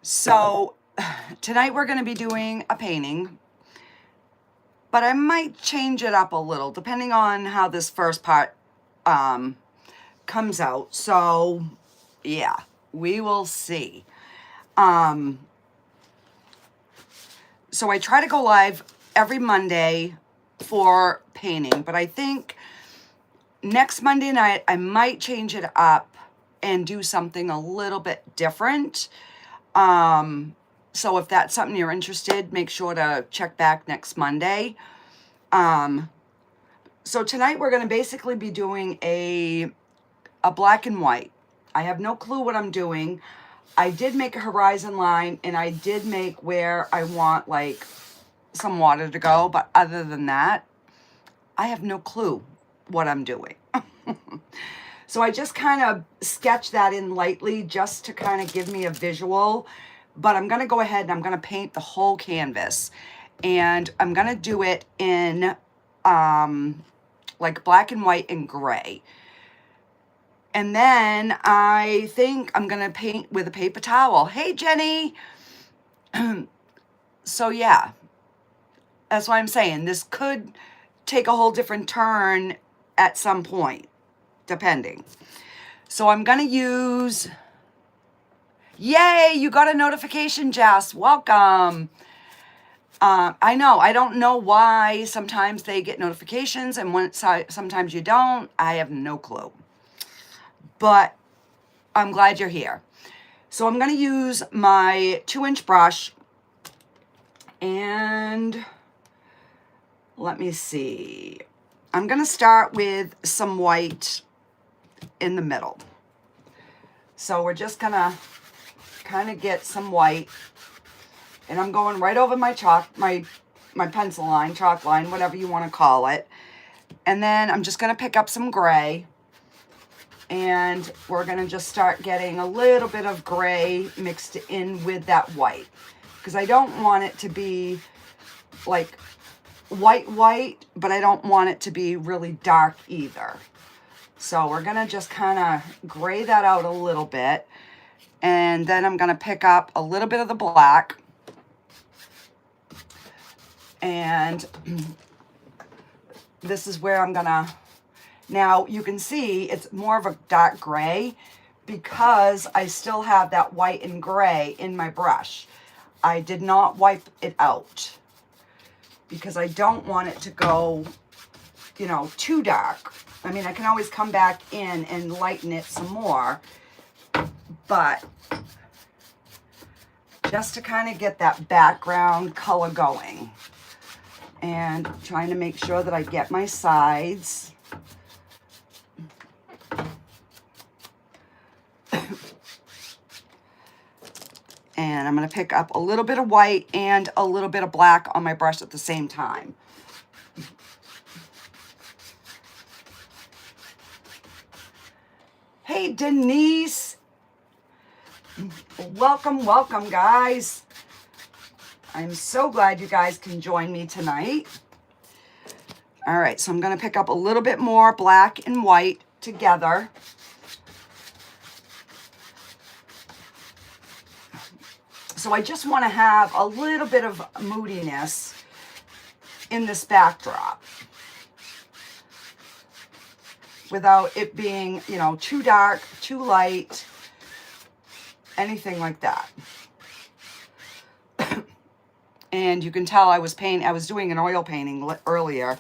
So tonight we're going to be doing a painting, but I might change it up a little depending on how this first part comes out. So yeah, we will see. So I try to go live every Monday for painting, but I think next Monday night I might change it up and do something a little bit different. So if that's something you're interested, make sure to check back next Monday. So tonight we're going to basically be doing a black and white. I have no clue what I'm doing. I did make a horizon line and I did make where I want like some water to go, but other than that, I have no clue what I'm doing. So I just kind of sketched that in lightly just to kind of give me a visual, but I'm going to go ahead and I'm going to paint the whole canvas, and I'm going to do it in like black and white and gray. And then I think I'm going to paint with a paper towel. Hey, Jenny. So yeah, that's why I'm saying this could take a whole different turn at some point, depending. So I'm going to use, yay, you got a notification, Jess. Welcome. I know, I don't know why sometimes they get notifications and when sometimes you don't. I have no clue. But I'm glad you're here. So I'm going to use my 2-inch brush, and let me see. I'm going to start with some white in the middle. So we're just going to kind of get some white, and I'm going right over my chalk, my pencil line, chalk line, whatever you want to call it. And then I'm just going to pick up some gray. And we're going to just start getting a little bit of gray mixed in with that white, because I don't want it to be like white, but I don't want it to be really dark either. So we're going to just kind of gray that out a little bit. And then I'm going to pick up a little bit of the black. And this is where I'm going to... Now, you can see it's more of a dark gray because I still have that white and gray in my brush. I did not wipe it out because I don't want it to go, you know, too dark. I mean, I can always come back in and lighten it some more, but just to kind of get that background color going. And trying to make sure that I get my sides. And I'm going to pick up a little bit of white and a little bit of black on my brush at the same time. Hey, Denise. Welcome, welcome, guys. I'm so glad you guys can join me tonight. All right, so I'm going to pick up a little bit more black and white together. So I just want to have a little bit of moodiness in this backdrop without it being, you know, too dark, too light, anything like that. And you can tell I was doing an oil painting earlier.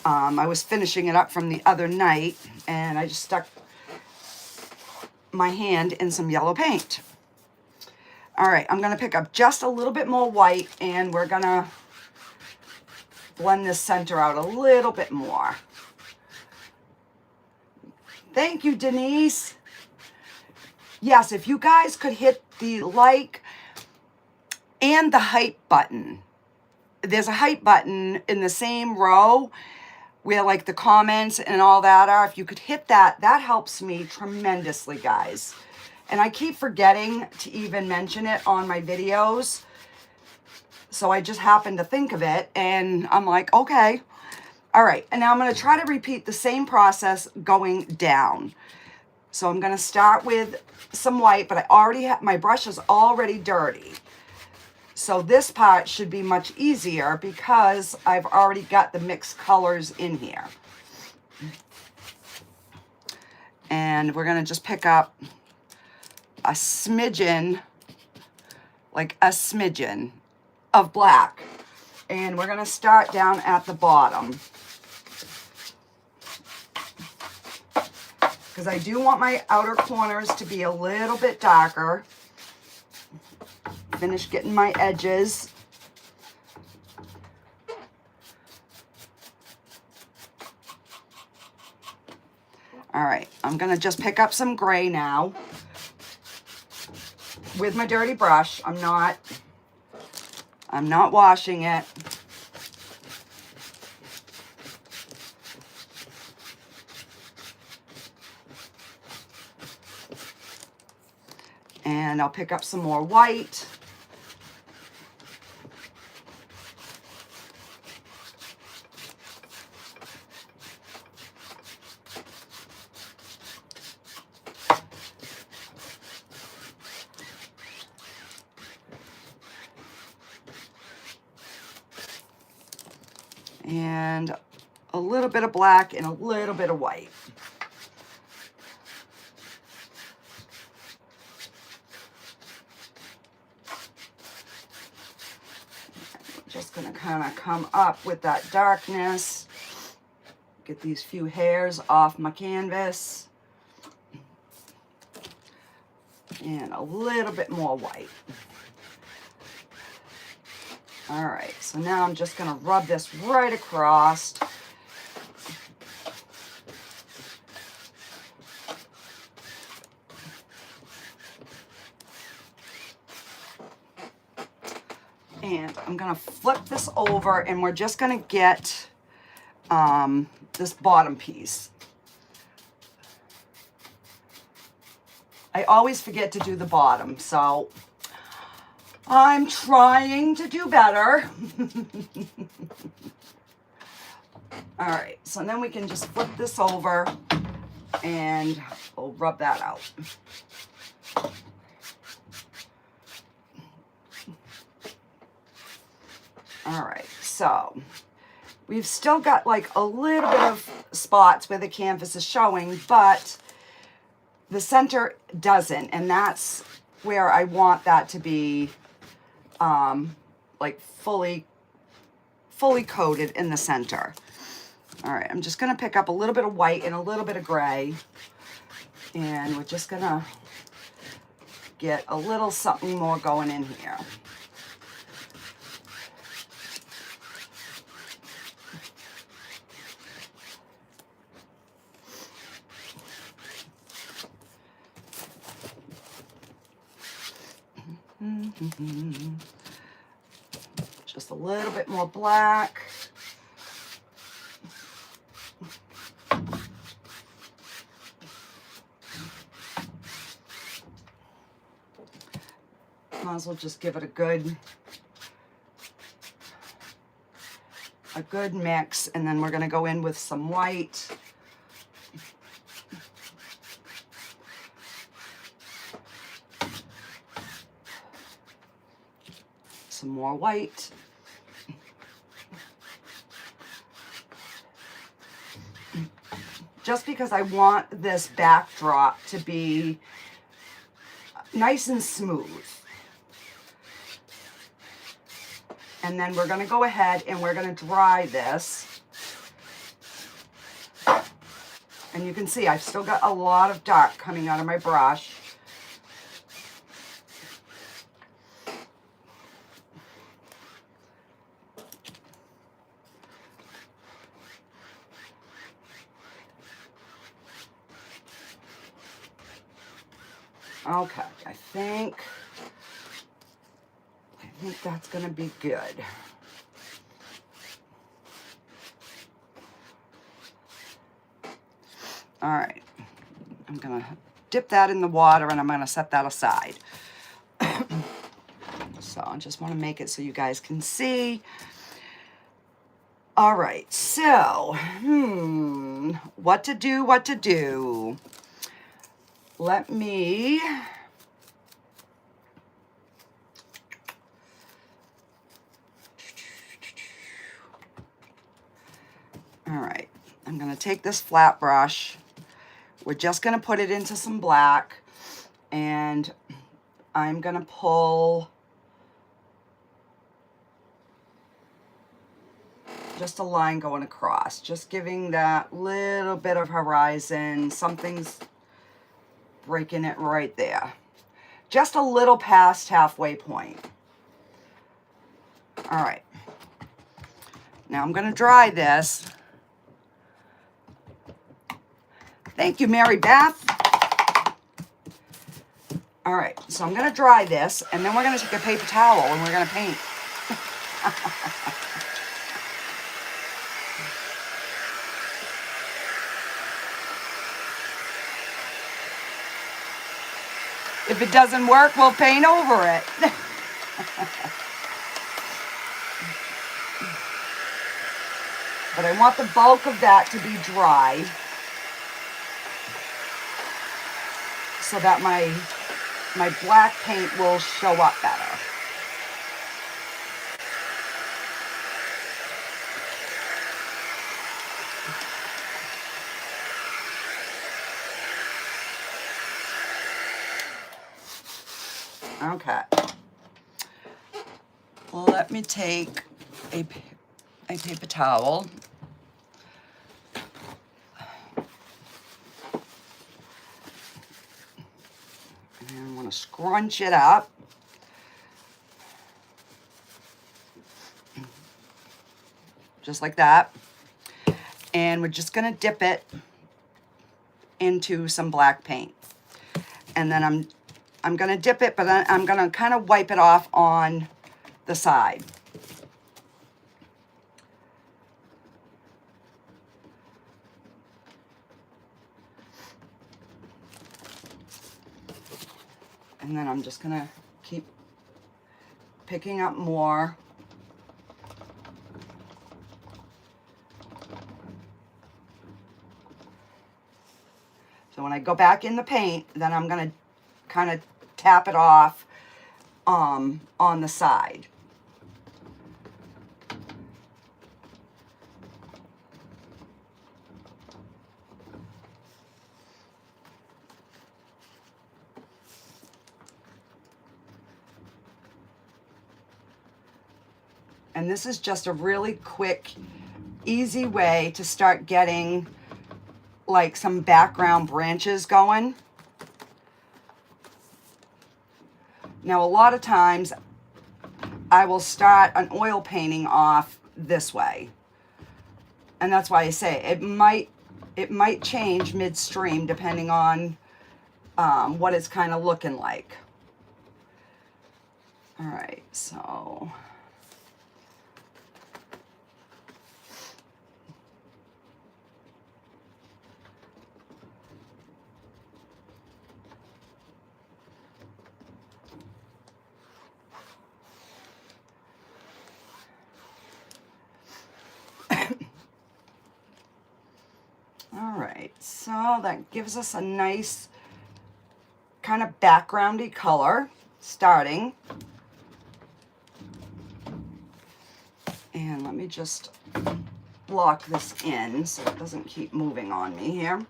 I was finishing it up from the other night, and I just stuck my hand in some yellow paint. All right, I'm going to pick up just a little bit more white, and we're going to blend this center out a little bit more. Thank you, Denise. Yes, if you guys could hit the like and the hype button. There's a hype button in the same row where like the comments and all that are. If you could hit that, that helps me tremendously, guys. And I keep forgetting to even mention it on my videos. So I just happened to think of it and I'm like, okay. All right, and now I'm going to try to repeat the same process going down. So I'm going to start with some white, but I already have, my brush is already dirty. So this part should be much easier because I've already got the mixed colors in here. And we're going to just pick up a smidgen, like a smidgen of black. And we're going to start down at the bottom. Because I do want my outer corners to be a little bit darker. Finish getting my edges. All right, I'm gonna just pick up some gray now with my dirty brush. I'm not washing it. And I'll pick up some more white. And a little bit of black and a little bit of white. Just going to kind of come up with that darkness. Get these few hairs off my canvas. And a little bit more white. All right, so now I'm just going to rub this right across. And I'm going to flip this over and we're just going to get this bottom piece. I always forget to do the bottom, so I'm trying to do better. All right, so then we can just flip this over and we'll rub that out. All right, so we've still got like a little bit of spots where the canvas is showing, but the center doesn't, and that's where I want that to be like fully coated in the center. All right, I'm just gonna pick up a little bit of white and a little bit of gray, and we're just gonna get a little something more going in here. Just a little bit more black. Might as well just give it a good mix, and then we're going to go in with some white. Some more white. Just because I want this backdrop to be nice and smooth. And then we're going to go ahead and we're going to dry this. And you can see I've still got a lot of dark coming out of my brush. Okay, I think that's going to be good. All right, I'm going to dip that in the water and I'm going to set that aside. So I just want to make it so you guys can see. All right, so, what to do? let me, all right, I'm going to take this flat brush. We're just going to put it into some black, and I'm going to pull just a line going across, just giving that little bit of horizon. Something's breaking it right there. Just a little past halfway point. All right. Now I'm going to dry this. Thank you, Mary Beth. All right, so I'm going to dry this, and then we're going to take a paper towel and we're going to paint. If it doesn't work, we'll paint over it. But I want the bulk of that to be dry, so that my black paint will show up better. Okay. Let me take a paper towel. And I'm going to scrunch it up. Just like that. And we're just going to dip it into some black paint. And then I'm going to dip it, but I'm going to kind of wipe it off on the side. And then I'm just going to keep picking up more. So when I go back in the paint, then I'm going to kind of tap it off on the side. And this is just a really quick, easy way to start getting like some background branches going. Now, a lot of times I will start an oil painting off this way. And that's why I say it might change midstream depending on what it's kind of looking like. All right, so all right, so that gives us a nice kind of backgroundy color starting. And let me just lock this in so it doesn't keep moving on me here.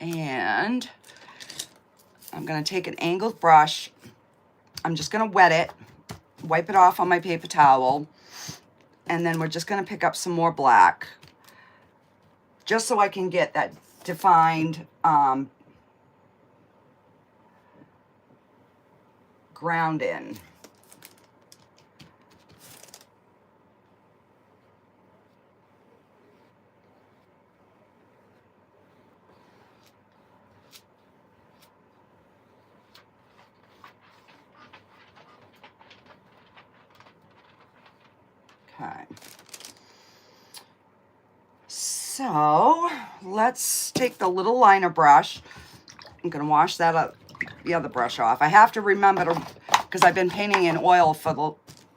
And I'm going to take an angled brush. I'm just going to wet it, wipe it off on my paper towel, and then we're just going to pick up some more black just so I can get that defined ground in. Okay. So let's take the little liner brush. I'm going to wash that up, the other brush off. I have to remember to, because I've been painting in oil for the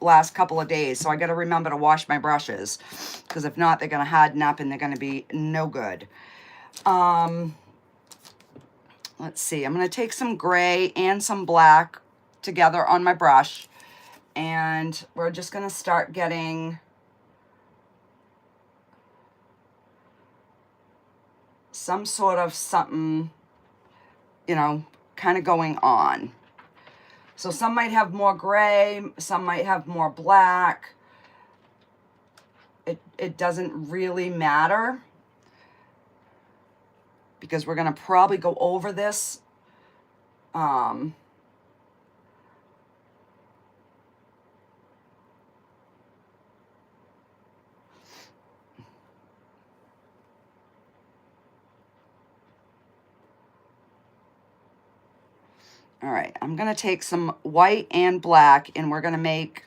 last couple of days, so I got to remember to wash my brushes, because if not, they're going to harden up and they're going to be no good. Let's see, I'm going to take some gray and some black together on my brush, and we're just going to start getting some sort of something, you know, kind of going on. So some might have more gray, some might have more black. It doesn't really matter, because we're going to probably go over this. All right, I'm going to take some white and black, and we're going to make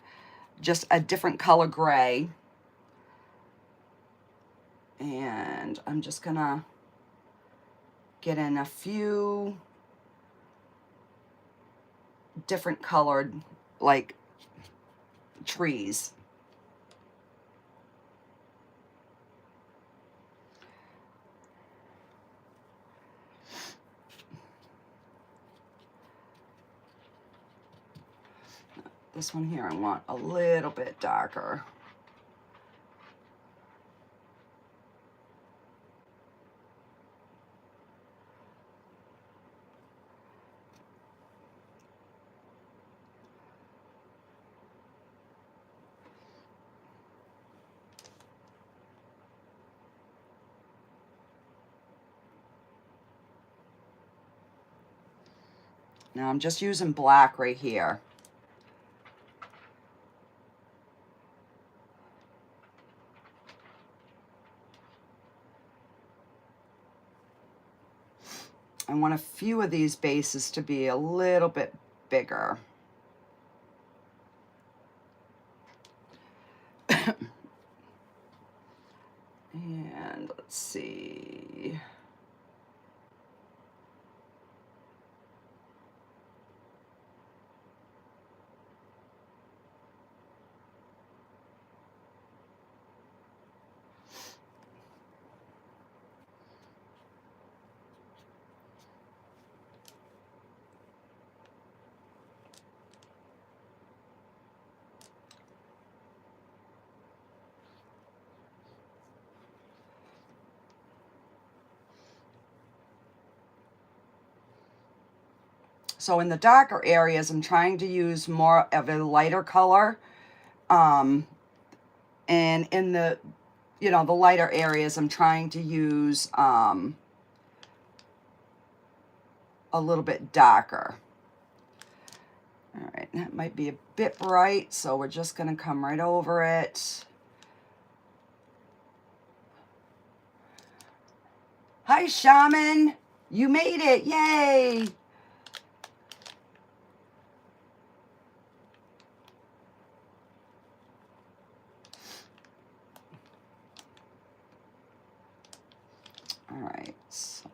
just a different color gray. And I'm just going to get in a few different colored, like, trees. This one here I want a little bit darker. Now I'm just using black right here. I want a few of these bases to be a little bit bigger. And let's see. So in the darker areas, I'm trying to use more of a lighter color. And in the, you know, the lighter areas, I'm trying to use a little bit darker. All right, that might be a bit bright, so we're just going to come right over it. Hi, Shaman. You made it. Yay. All right, so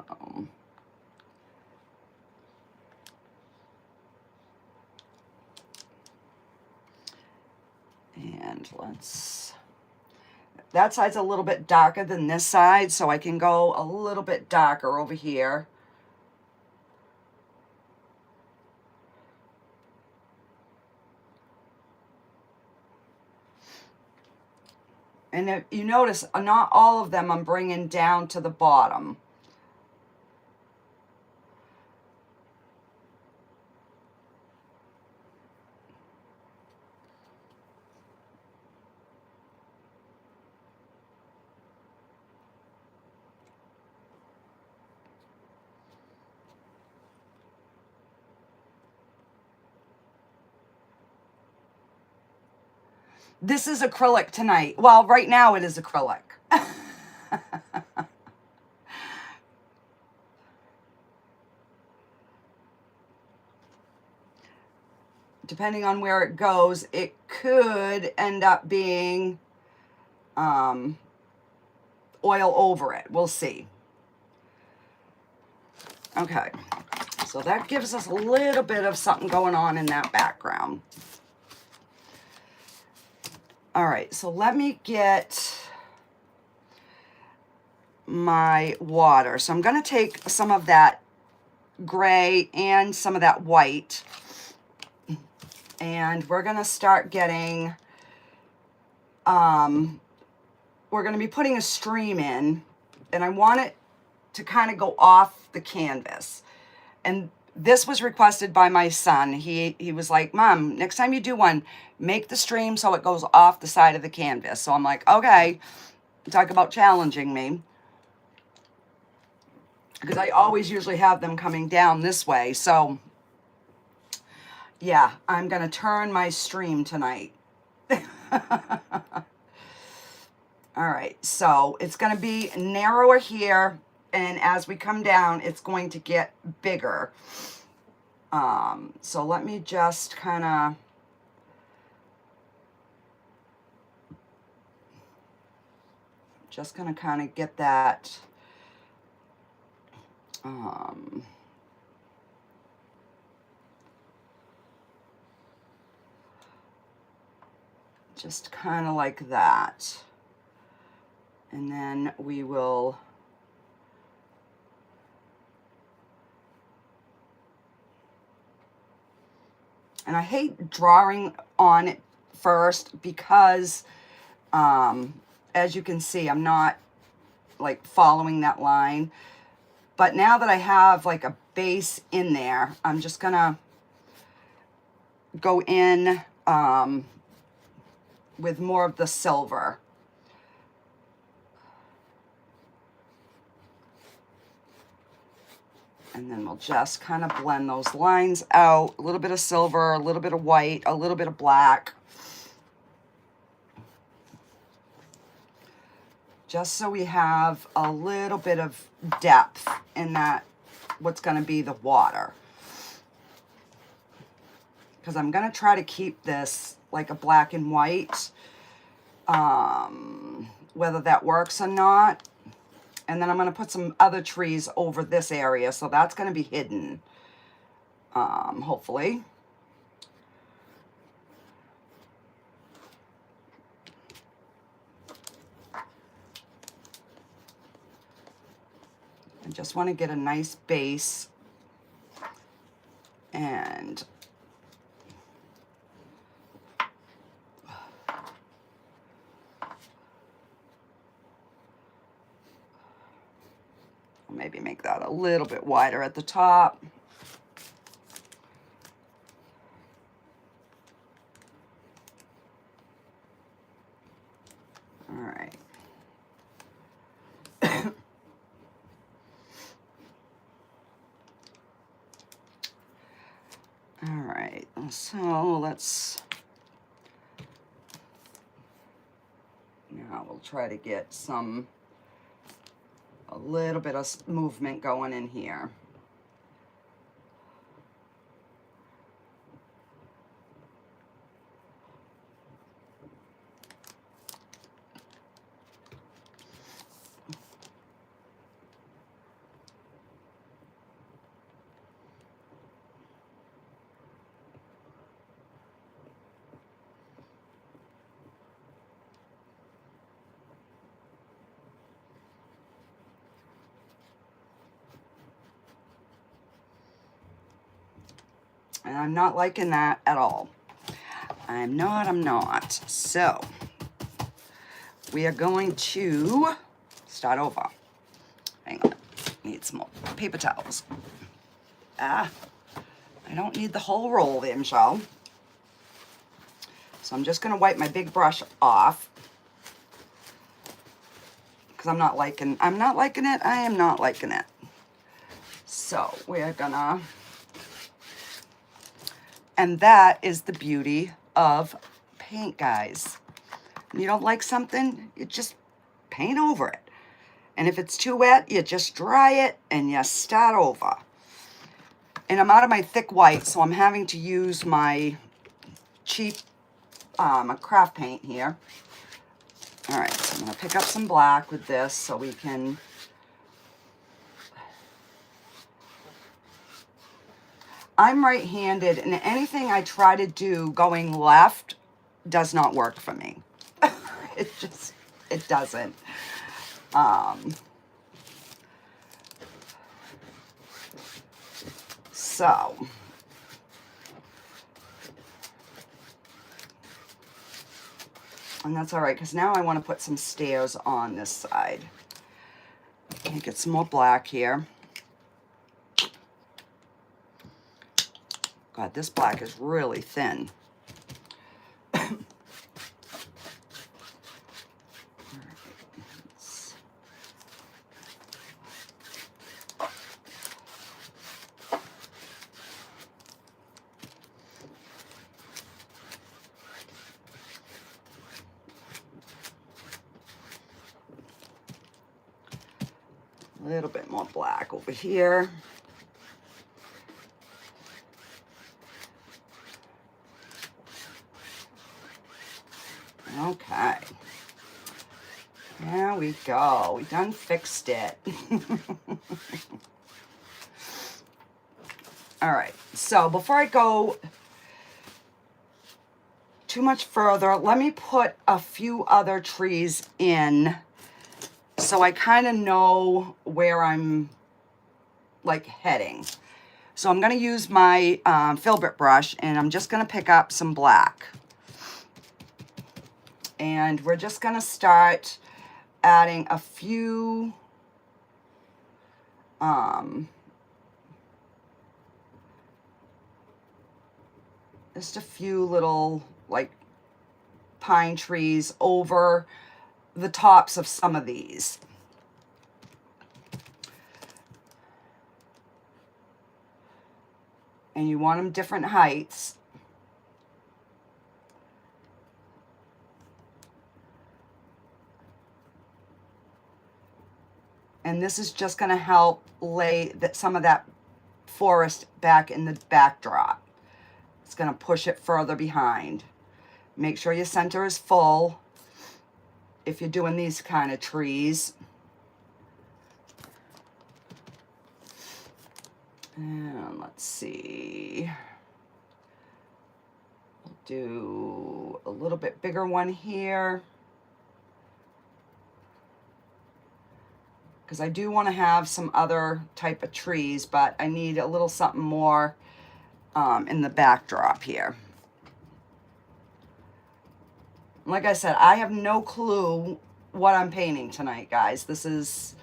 and let's, that side's a little bit darker than this side, so I can go a little bit darker over here. And if you notice, not all of them I'm bringing down to the bottom. This is acrylic tonight. Well, right now it is acrylic. Depending on where it goes, it could end up being oil over it. We'll see. Okay, so that gives us a little bit of something going on in that background. All right, so let me get my water. So I'm going to take some of that gray and some of that white, and we're going to start getting, we're going to be putting a stream in, and I want it to kind of go off the canvas. And this was requested by my son. He was like, Mom, next time you do one, make the stream so it goes off the side of the canvas. So I'm like, okay, talk about challenging me. Because I always usually have them coming down this way. So yeah, I'm going to turn my stream tonight. All right, so it's going to be narrower here, and as we come down, it's going to get bigger. So let me just kind of get that just kind of like that. And then we will and I hate drawing on it first because as you can see, I'm not like following that line. But now that I have like a base in there, I'm just gonna go in with more of the silver. And then we'll just kind of blend those lines out. A little bit of silver, a little bit of white, a little bit of black. Just so we have a little bit of depth in that, what's going to be the water. Because I'm going to try to keep this like a black and white. Whether that works or not. And then I'm going to put some other trees over this area. So that's going to be hidden. Hopefully. I just want to get a nice base. And maybe make that a little bit wider at the top. All right. All right, so let's, now we'll try to get a little bit of movement going in here. And I'm not liking that at all. I'm not. So, we are going to start over. Hang on. Need some more paper towels. I don't need the whole roll there, Michelle. So I'm just going to wipe my big brush off. Because I'm not liking it. I am not liking it. So, we're gonna... And that is the beauty of paint, guys. When you don't like something, you just paint over it. And if it's too wet, you just dry it and you start over. And I'm out of my thick white, so I'm having to use my cheap craft paint here. All right, so I'm going to pick up some black with this so we can... I'm right-handed, and anything I try to do going left does not work for me. It doesn't. So, and that's all right, because now I want to put some stairs on this side. And get some more black here. God, this black is really thin. A little bit more black over here. Okay. There we go. We done fixed it. All right. So before I go too much further, let me put a few other trees in so I kind of know where I'm like heading. So I'm going to use my filbert brush, and I'm just going to pick up some black. And we're just going to start adding a few just a few little like pine trees over the tops of some of these. And you want them different heights. And this is just going to help lay some of that forest back in the backdrop. It's going to push it further behind. Make sure your center is full if you're doing these kind of trees. And let's see. We'll do a little bit bigger one here, because I do want to have some other type of trees, but I need a little something more in the backdrop here. Like I said, I have no clue what I'm painting tonight, guys. This is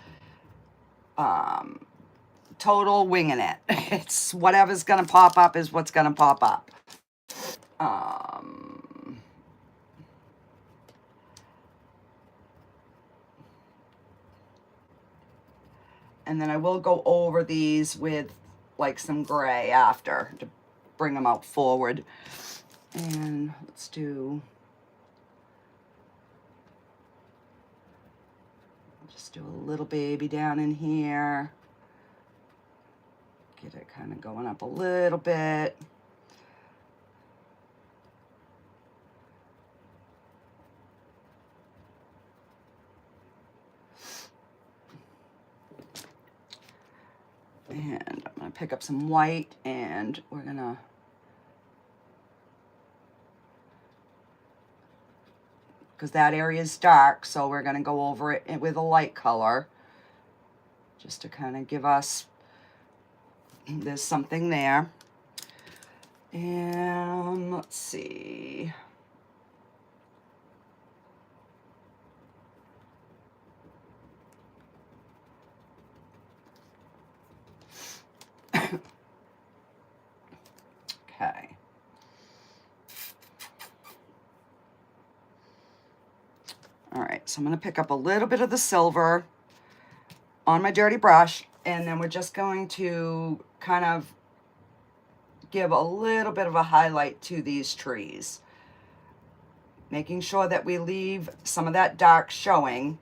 total winging it. It's whatever's gonna pop up is what's gonna pop up. And then I will go over these with like some gray after to bring them out forward. And let's do, just do a little baby down in here. Get it kind of going up a little bit. And I'm going to pick up some white, and we're going to because that area is dark, so we're going to go over it with a light color just to kind of give us, there's something there. And let's see. Okay. All right, so I'm going to pick up a little bit of the silver on my dirty brush, and then we're just going to kind of give a little bit of a highlight to these trees, making sure that we leave some of that dark showing.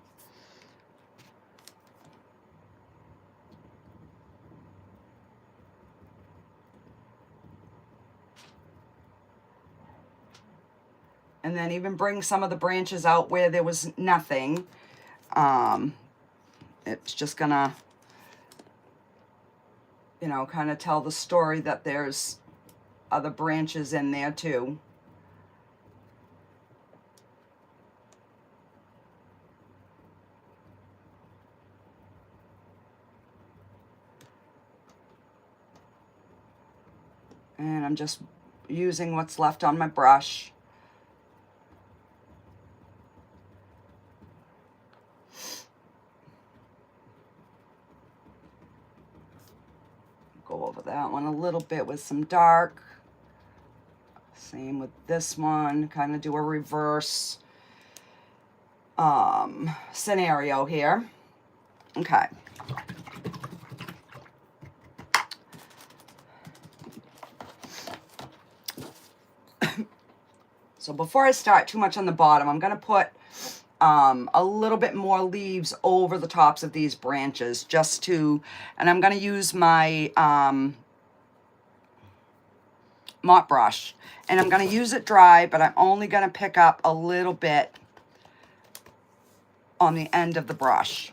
And then even bring some of the branches out where there was nothing. It's just gonna, you know, kind of tell the story that there's other branches in there too. And I'm just using what's left on my brush. Go over that one a little bit with some dark. Same with this one, kind of do a reverse scenario here. Okay. So before I start too much on the bottom, I'm going to put a little bit more leaves over the tops of these branches just to, and I'm going to use my mop brush, and I'm going to use it dry, but I'm only going to pick up a little bit on the end of the brush.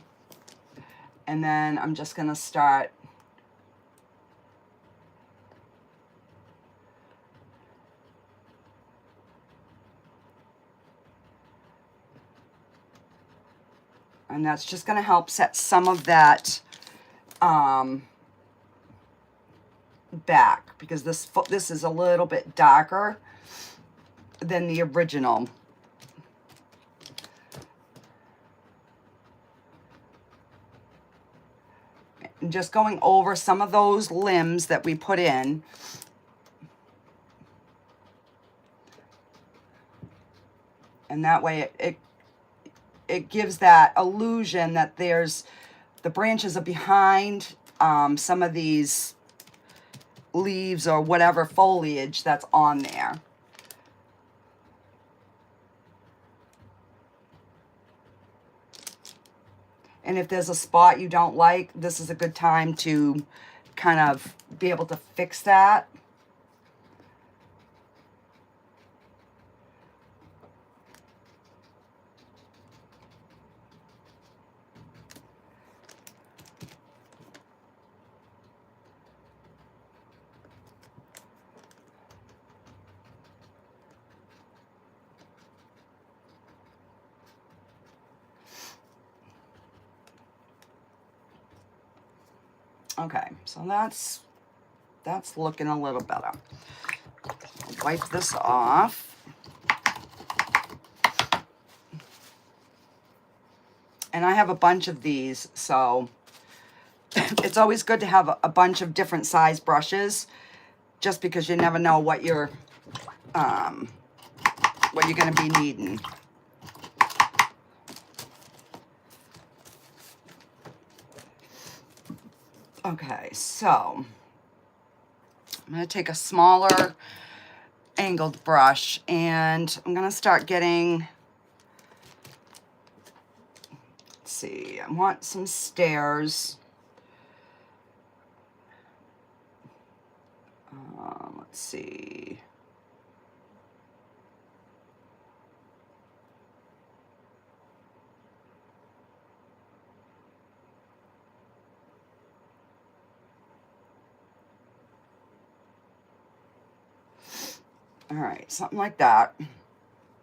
And then I'm just going to start and that's just going to help set some of that back, because this is a little bit darker than the original. And just going over some of those limbs that we put in. And that way it gives that illusion that the branches are behind some of these leaves or whatever foliage that's on there. And if there's a spot you don't like, this is a good time to kind of be able to fix that. Okay, so that's looking a little better. I'll wipe this off. And I have a bunch of these, so it's always good to have a bunch of different size brushes, just because you never know what you're going to be needing. Okay, so I'm going to take a smaller angled brush, and I'm going to start getting, let's see, I want some stairs. Let's see. All right, something like that.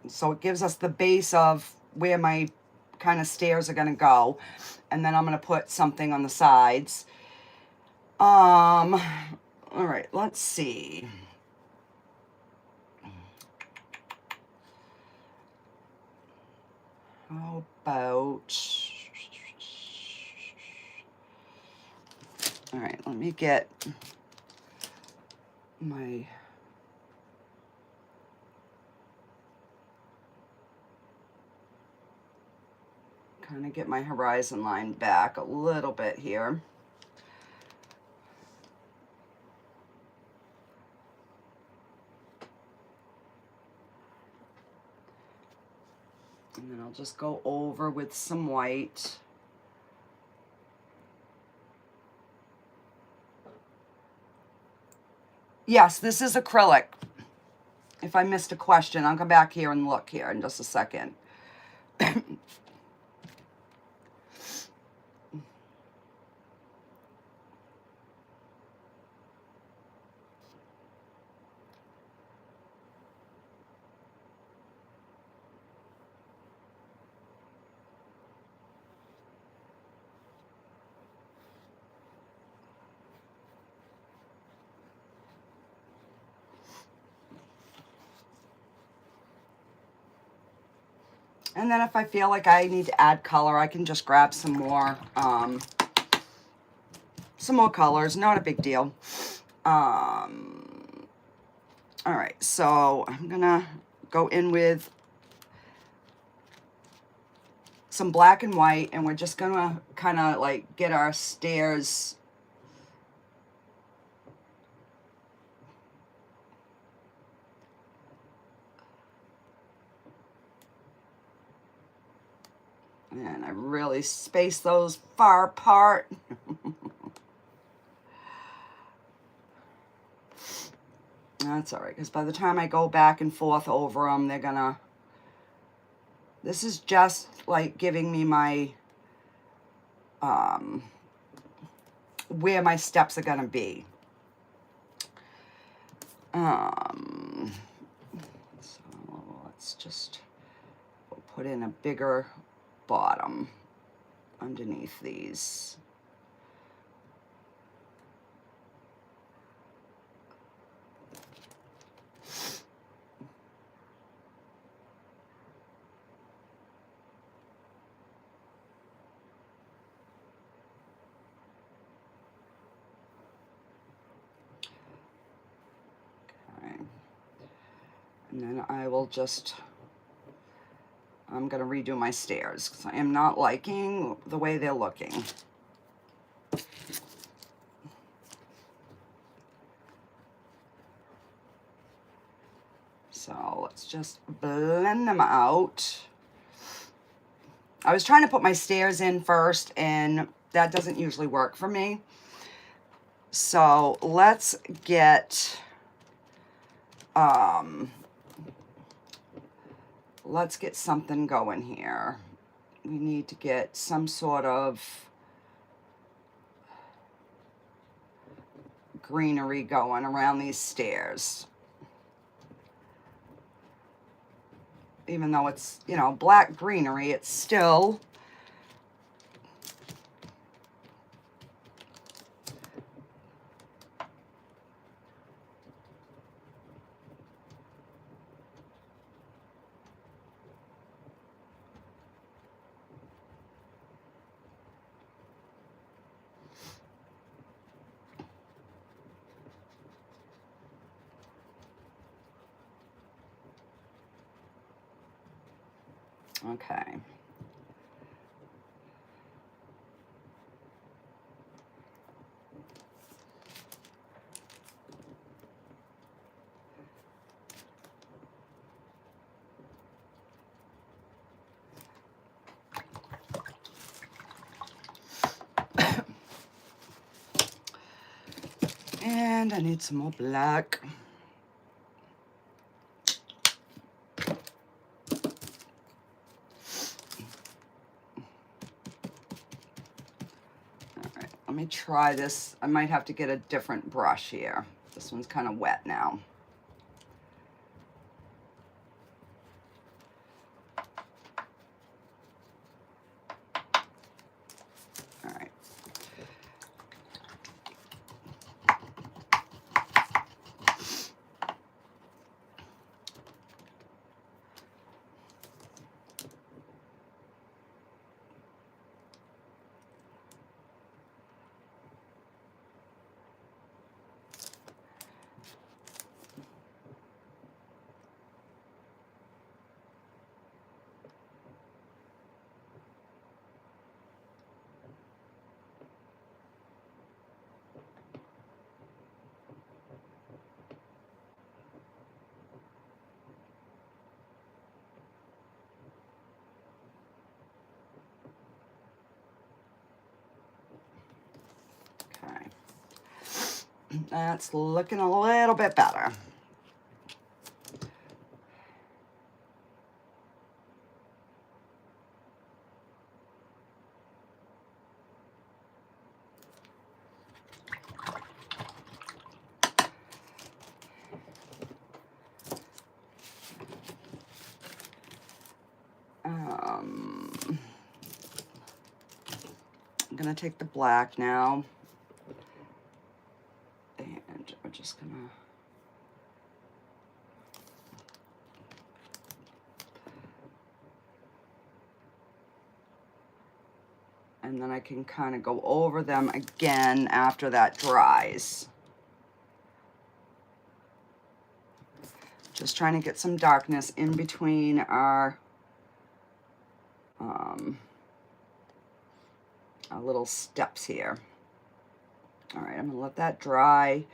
So it gives us the base of where my kind of stairs are going to go. And then I'm going to put something on the sides. All right, let's see. How about... All right, let me get my... kind of get my horizon line back a little bit here. And then I'll just go over with some white. Yes, this is acrylic. If I missed a question, I'll come back here and look here in just a second. And then if I feel like I need to add color, I can just grab some more colors. Not a big deal. All right, so I'm gonna go in with some black and white, and we're just gonna kind of like get our stairs and I really space those far apart. That's all right, because by the time I go back and forth over them, they're gonna, this is just like giving me my, where my steps are gonna be. So let's just put in a bigger bottom underneath these. And then I will just, I'm going to redo my stairs because I am not liking the way they're looking. So let's just blend them out. I was trying to put my stairs in first, and that doesn't usually work for me. So let's get, something going here. We need to get some sort of greenery going around these stairs. Even though it's, you know, black greenery, it's still okay. And I need some more black. Let me try this. I might have to get a different brush here. This one's kind of wet now. All right. Okay. That's looking a little bit better. I'm gonna take the black now, and we're just gonna And then I can kind of go over them again after that dries. Just trying to get some darkness in between our little steps here. All right, I'm gonna let that dry,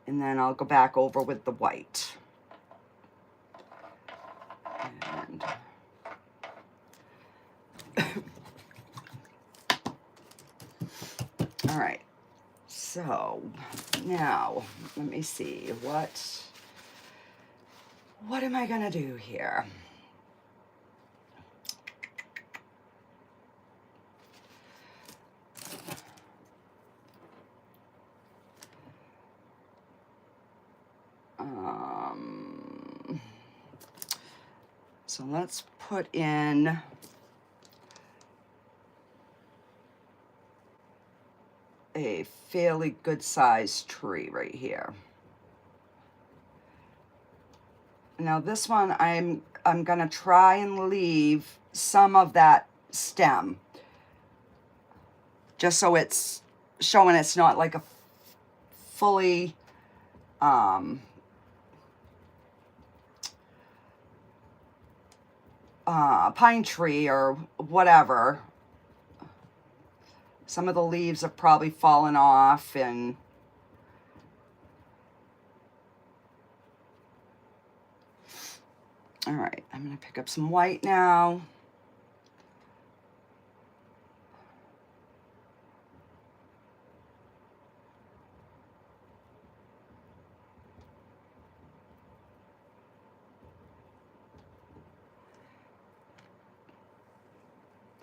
and then I'll go back over with the white. And all right, so now let me see, what am I gonna do here? So let's put in a fairly good sized tree right here. Now this one I'm gonna try and leave some of that stem, just so it's showing it's not like a fully pine tree or whatever. Some of the leaves have probably fallen off, and all right, I'm gonna pick up some white now.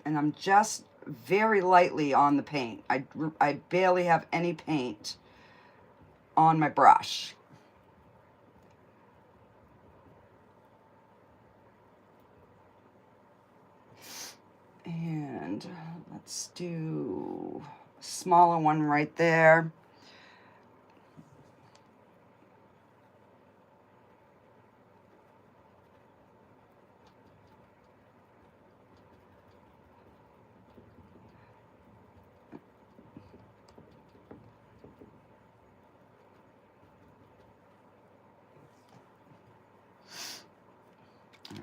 And I'm just very lightly on the paint. I barely have any paint on my brush. And let's do a smaller one right there.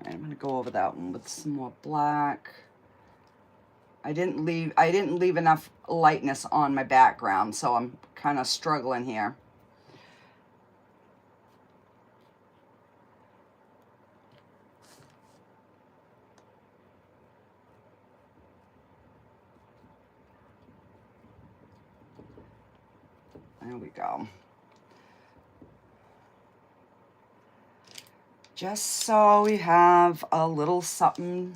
I'm gonna go over that one with some more black. I didn't leave enough lightness on my background, so I'm kind of struggling here. There we go. Just so we have a little something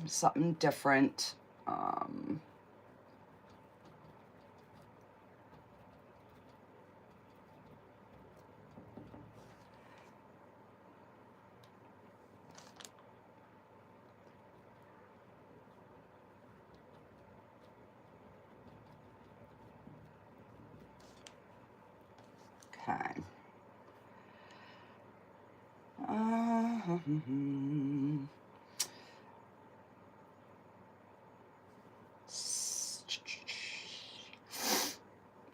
different. Okay.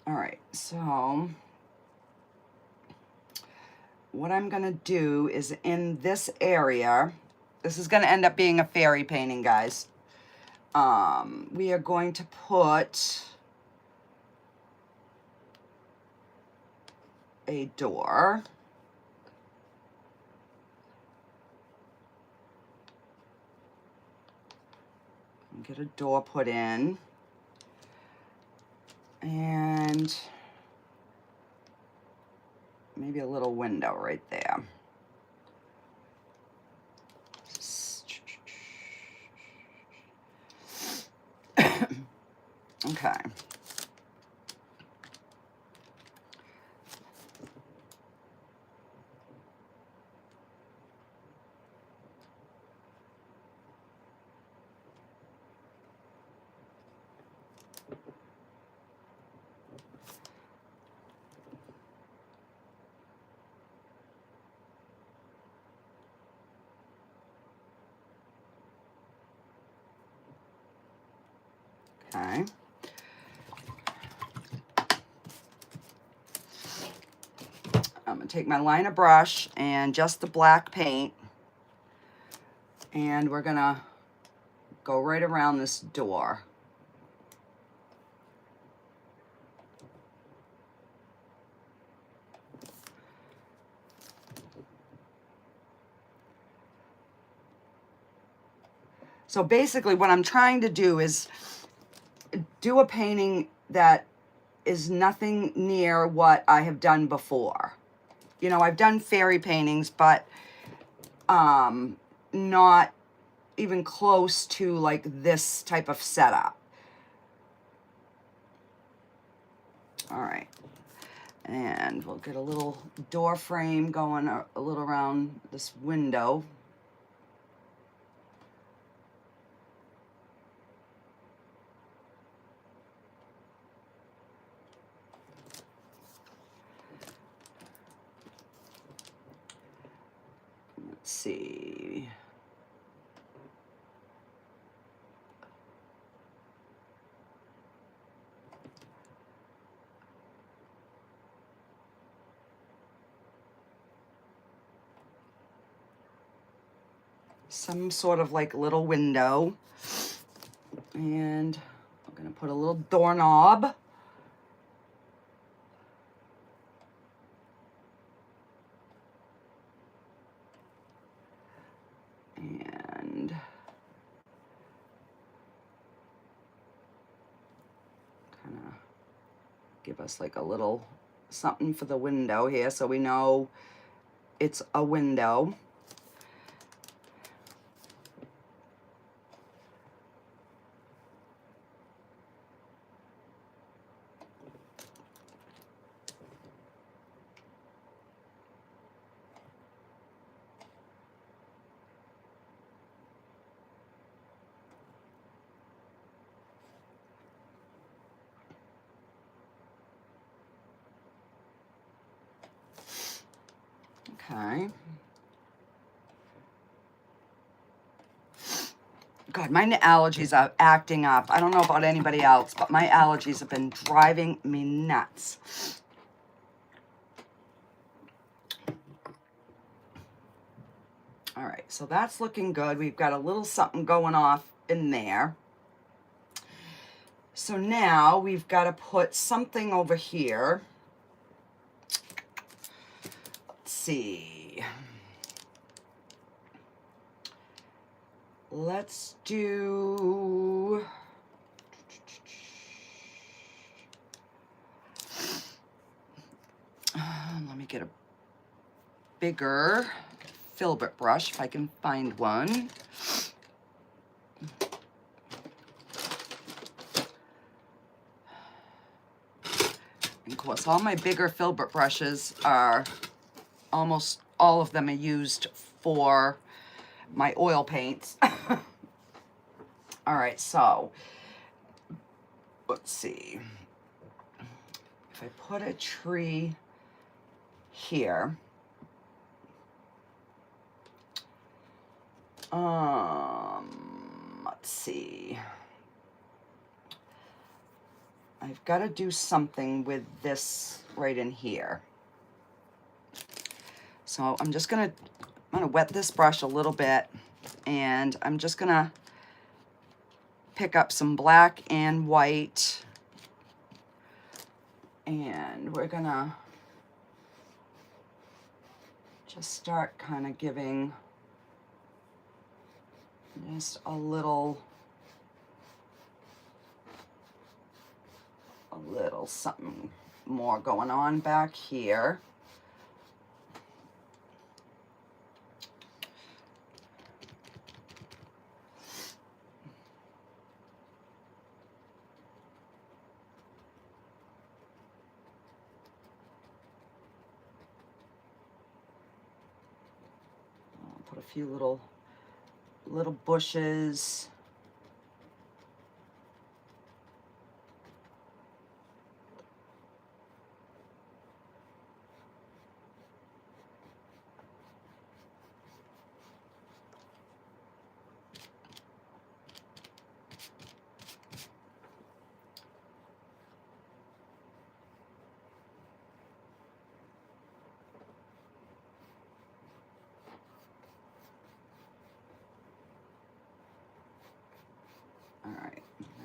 All right, so what I'm gonna do is in this area, this is gonna end up being a fairy painting, guys. We are going to put a door. Get a door put in. And maybe a little window right there. Okay. I'm going to take my liner brush and just the black paint, and we're going to go right around this door. So basically what I'm trying to do is do a painting that is nothing near what I have done before. You know, I've done fairy paintings, but not even close to like this type of setup. All right. And we'll get a little door frame going a little around this window. Let's see. Some sort of like little window. And I'm going to put a little doorknob. And kind of give us like a little something for the window here so we know it's a window. Okay. God, my allergies are acting up. I don't know about anybody else, but my allergies have been driving me nuts. All right, so that's looking good. We've got a little something going off in there. So now we've got to put something over here. Let's see. Let's do... let me get a bigger filbert brush if I can find one. And of course, all my bigger filbert brushes are, almost all of them are used for my oil paints. All right, so let's see. If I put a tree here, let's see. I've got to do something with this right in here. So I'm gonna wet this brush a little bit, and I'm just gonna pick up some black and white, and we're gonna just start kind of giving just a little something more going on back here. I'll put a few little bushes.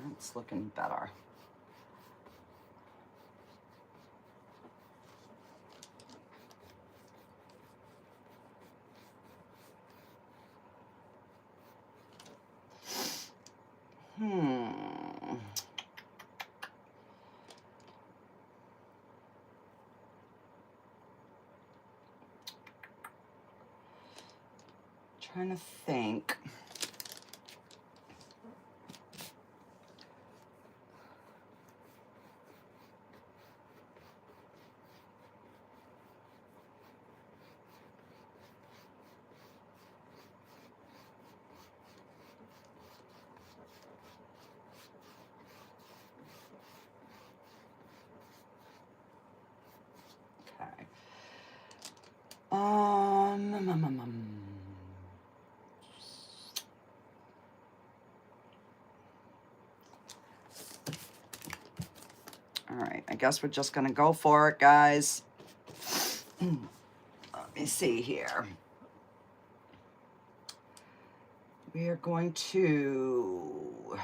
That's looking better. Trying to think. Okay. All right, I guess we're just gonna go for it, guys. Let me see here. We are going to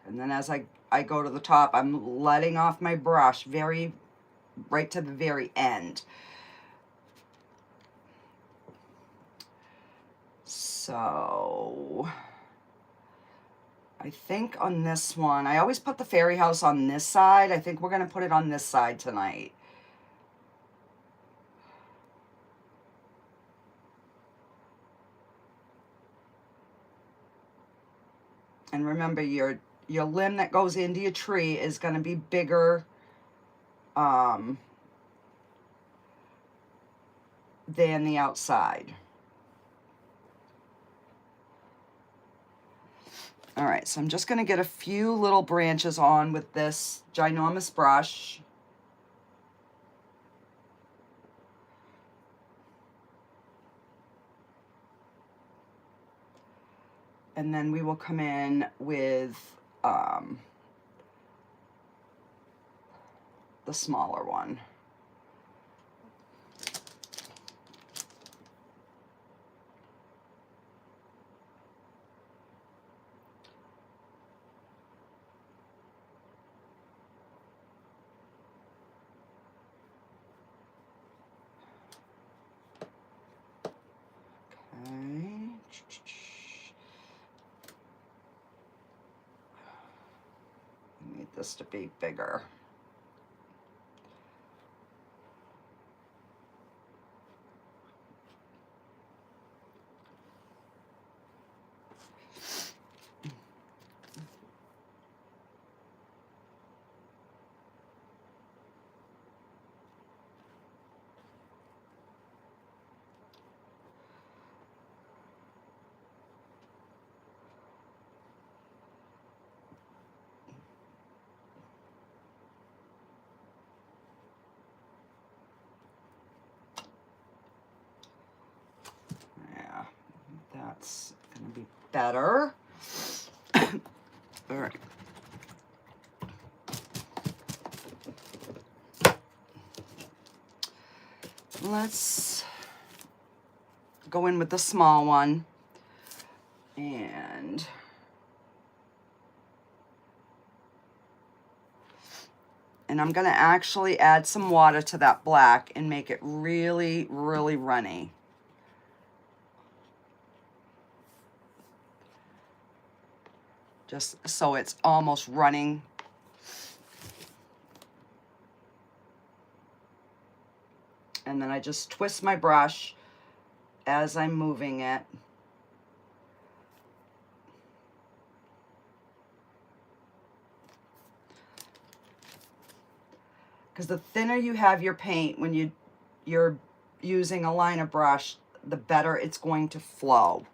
and then as I go to the top, I'm letting off my brush right to the very end. So I think on this one, I always put the fairy house on this side. I think we're going to put it on this side tonight. And remember, your limb that goes into your tree is going to be bigger than the outside. All right, so I'm just going to get a few little branches on with this ginormous brush. And then we will come in with the smaller one. Need this to be bigger. That's going to be better. All right. Let's go in with the small one. And I'm going to actually add some water to that black and make it really, really runny. Just so it's almost running. And then I just twist my brush as I'm moving it. Because the thinner you have your paint when you're using a liner brush, the better it's going to flow.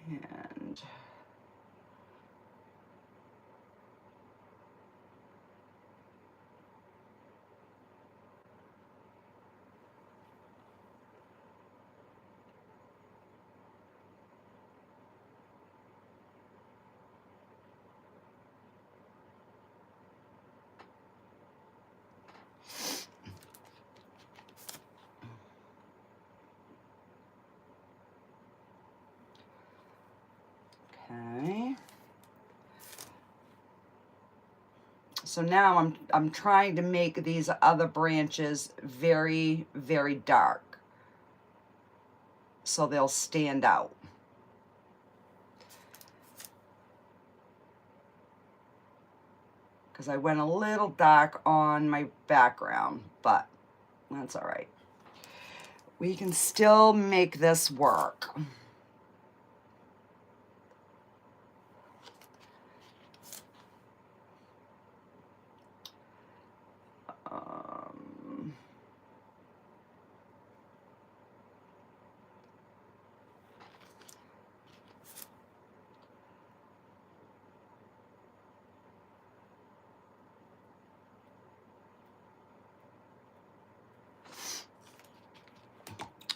And So now I'm trying to make these other branches very, very dark so they'll stand out. Because I went a little dark on my background, but that's all right. We can still make this work.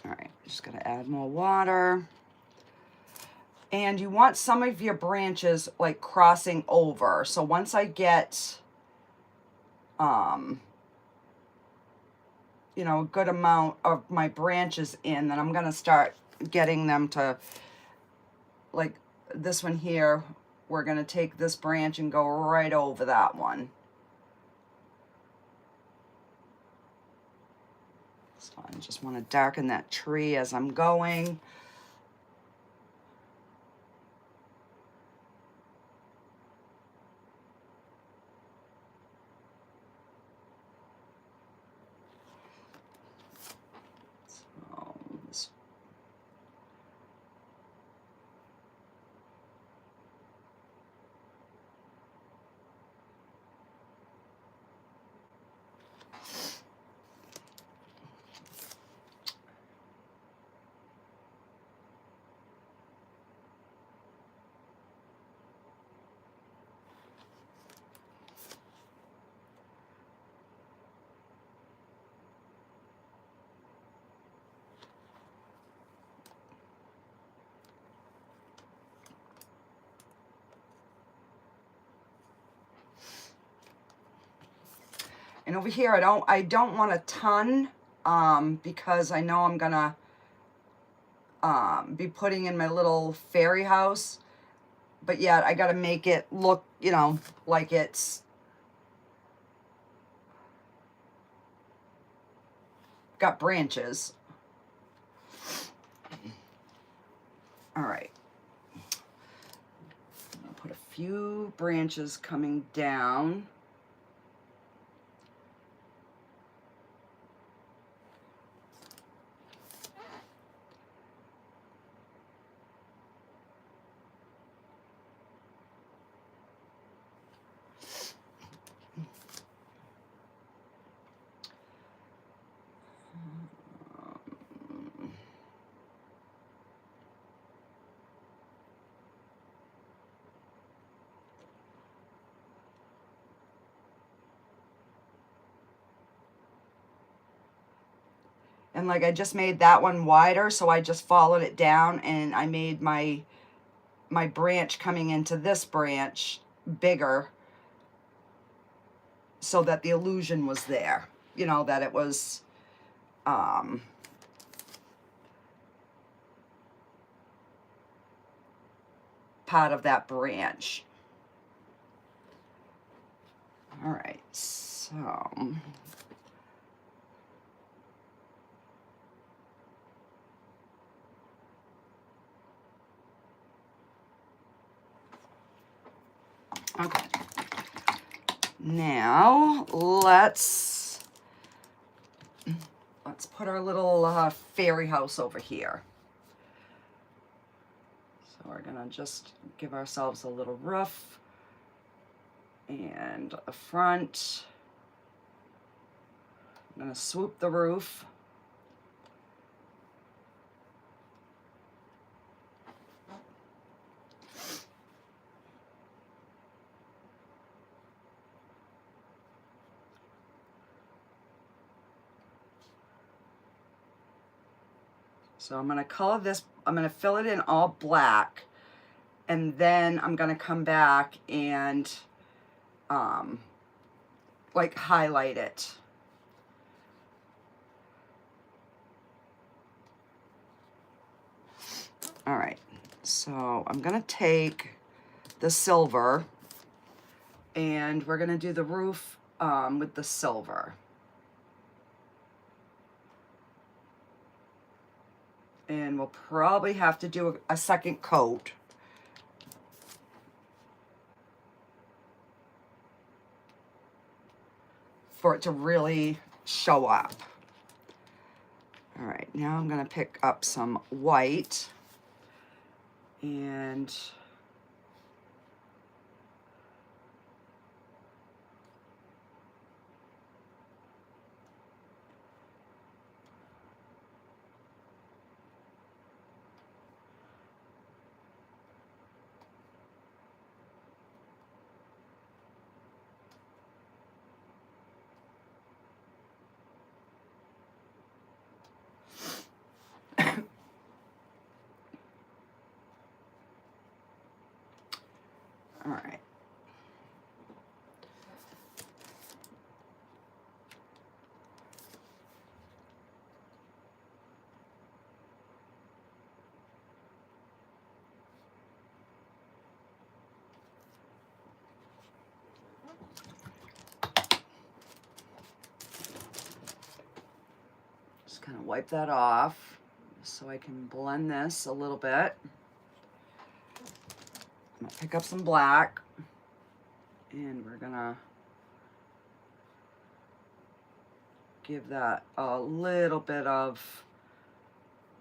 All right, just gonna add more water. And you want some of your branches like crossing over. So once I get, you know, a good amount of my branches in, then I'm gonna start getting them to, like this one here, we're gonna take this branch and go right over that one. So I just want to darken that tree as I'm going. And over here, I don't want a ton, because I know I'm gonna be putting in my little fairy house, but yet I gotta make it look, you know, like it's got branches. All right. I'll put a few branches coming down. And like I just made that one wider, so I just followed it down and I made my branch coming into this branch bigger so that the illusion was there. You know, that it was part of that branch. All right, so okay. Now let's put our little fairy house over here. So we're gonna just give ourselves a little roof and a front. I'm gonna swoop the roof. So I'm going to color this, I'm going to fill it in all black, and then I'm going to come back and like highlight it. All right, so I'm going to take the silver And we're gonna do the roof with the silver. And we'll probably have to do a second coat. For it to really show up. All right, now I'm gonna pick up some white and all right. Just kind of wipe that off so I can blend this a little bit. I'm gonna pick up some black and we're gonna give that a little bit of,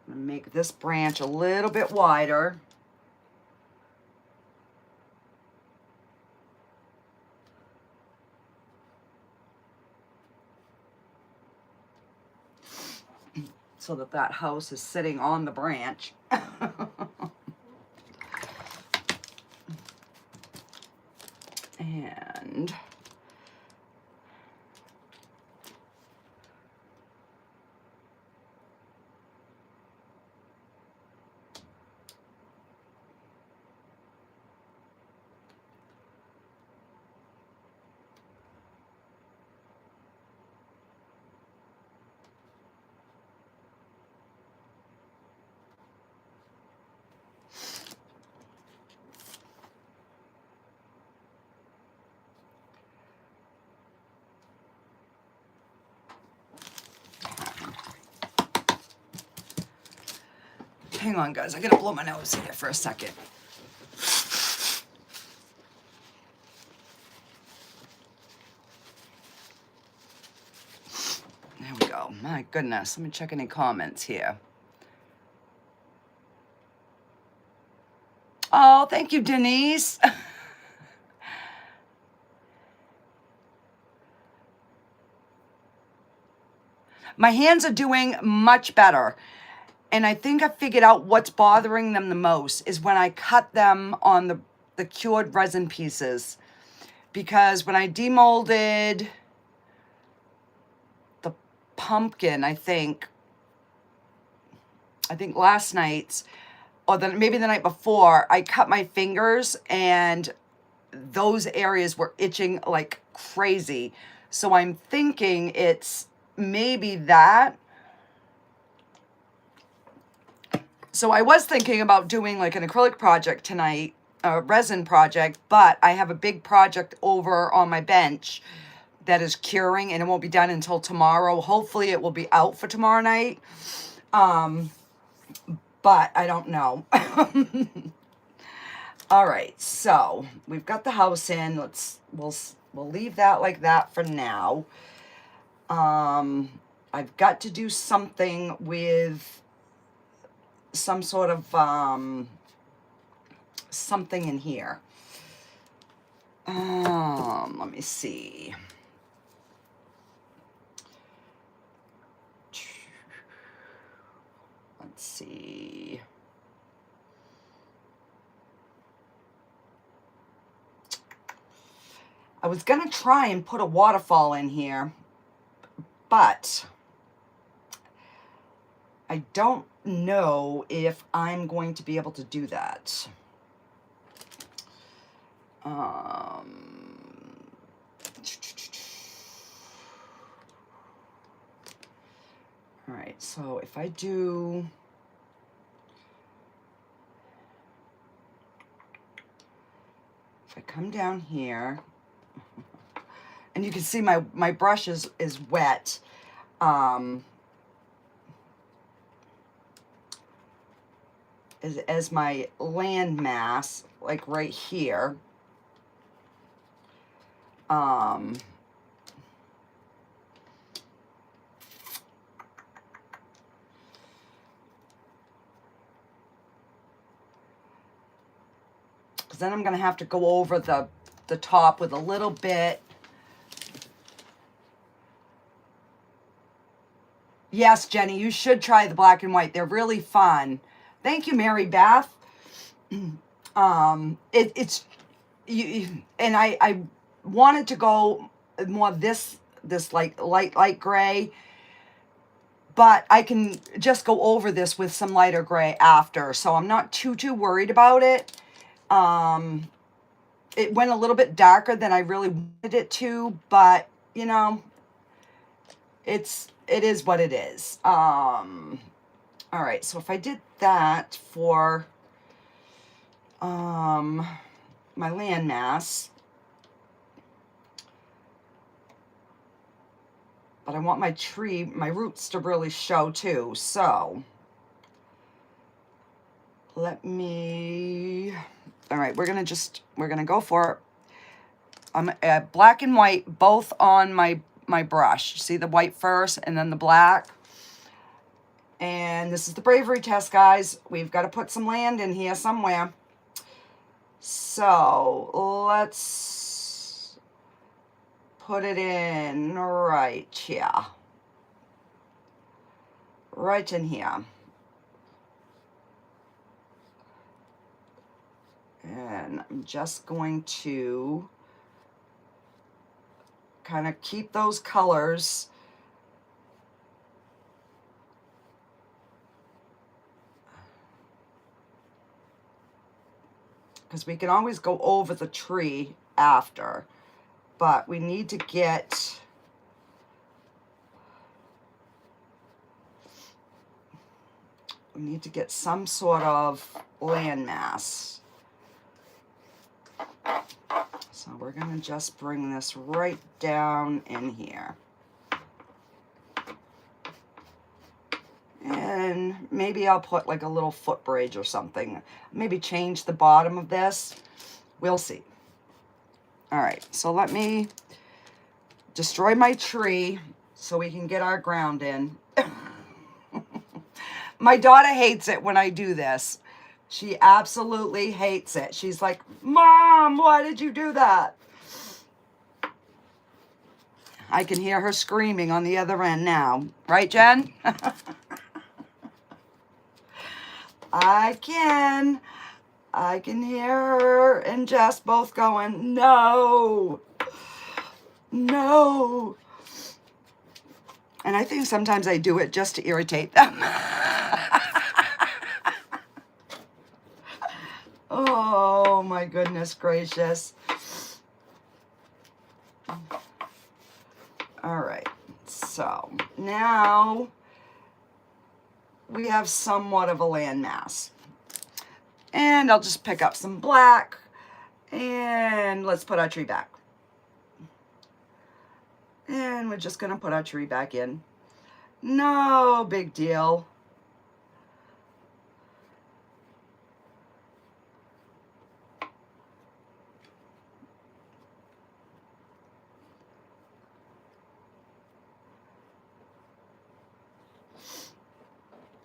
I'm gonna make this branch a little bit wider. So that that house is sitting on the branch. And hang on, guys. I gotta blow my nose here for a second. There we go. My goodness. Let me check any comments here. Oh, thank you, Denise. My hands are doing much better. And I think I figured out what's bothering them the most is when I cut them on the cured resin pieces. Because when I demolded the pumpkin, I think last night, or maybe the night before, I cut my fingers and those areas were itching like crazy. So I'm thinking it's maybe that. So I was thinking about doing like an acrylic project tonight, a resin project, but I have a big project over on my bench that is curing and it won't be done until tomorrow. Hopefully it will be out for tomorrow night. But I don't know. All right, so we've got the house in. We'll leave that like that for now. I've got to do something with some sort of something in here. Let me see. Let's see. I was gonna try and put a waterfall in here, but I don't know if I'm going to be able to do that. All right, so if I come down here And you can see my brush is wet. As my land mass, like right here. Because then I'm going to have to go over the top with a little bit. Yes, Jenny, you should try the black and white. They're really fun. Thank you, Mary Beth. It's you, and I wanted to go more this like light gray, but I can just go over this with some lighter gray after, so I'm not too worried about it. It went a little bit darker than I really wanted it to, but you know, it is what it is. All right, so if I did that for my landmass, but I want my tree, my roots to really show too, so let me, all right, we're gonna go for it. I'm black and white both on my brush. See the white first and then the black. And this is the bravery test, guys. We've got to put some land in here somewhere. So let's put it in right here. Right in here. And I'm just going to kind of keep those colors because we can always go over the tree after, but we need to get some sort of landmass. So we're going to just bring this right down in here. And maybe I'll put like a little foot bridge or something. Maybe change the bottom of this. We'll see. All right, so let me destroy my tree so we can get our ground in. My daughter hates it when I do this. She absolutely hates it. She's like, Mom, why did you do that? I can hear her screaming on the other end now. Right, Jen? I can hear her and Jess both going, no, no. And I think sometimes I do it just to irritate them. Oh my goodness gracious. All right, so now we have somewhat of a landmass. And I'll just pick up some black and let's put our tree back. And we're just gonna put our tree back in. No big deal.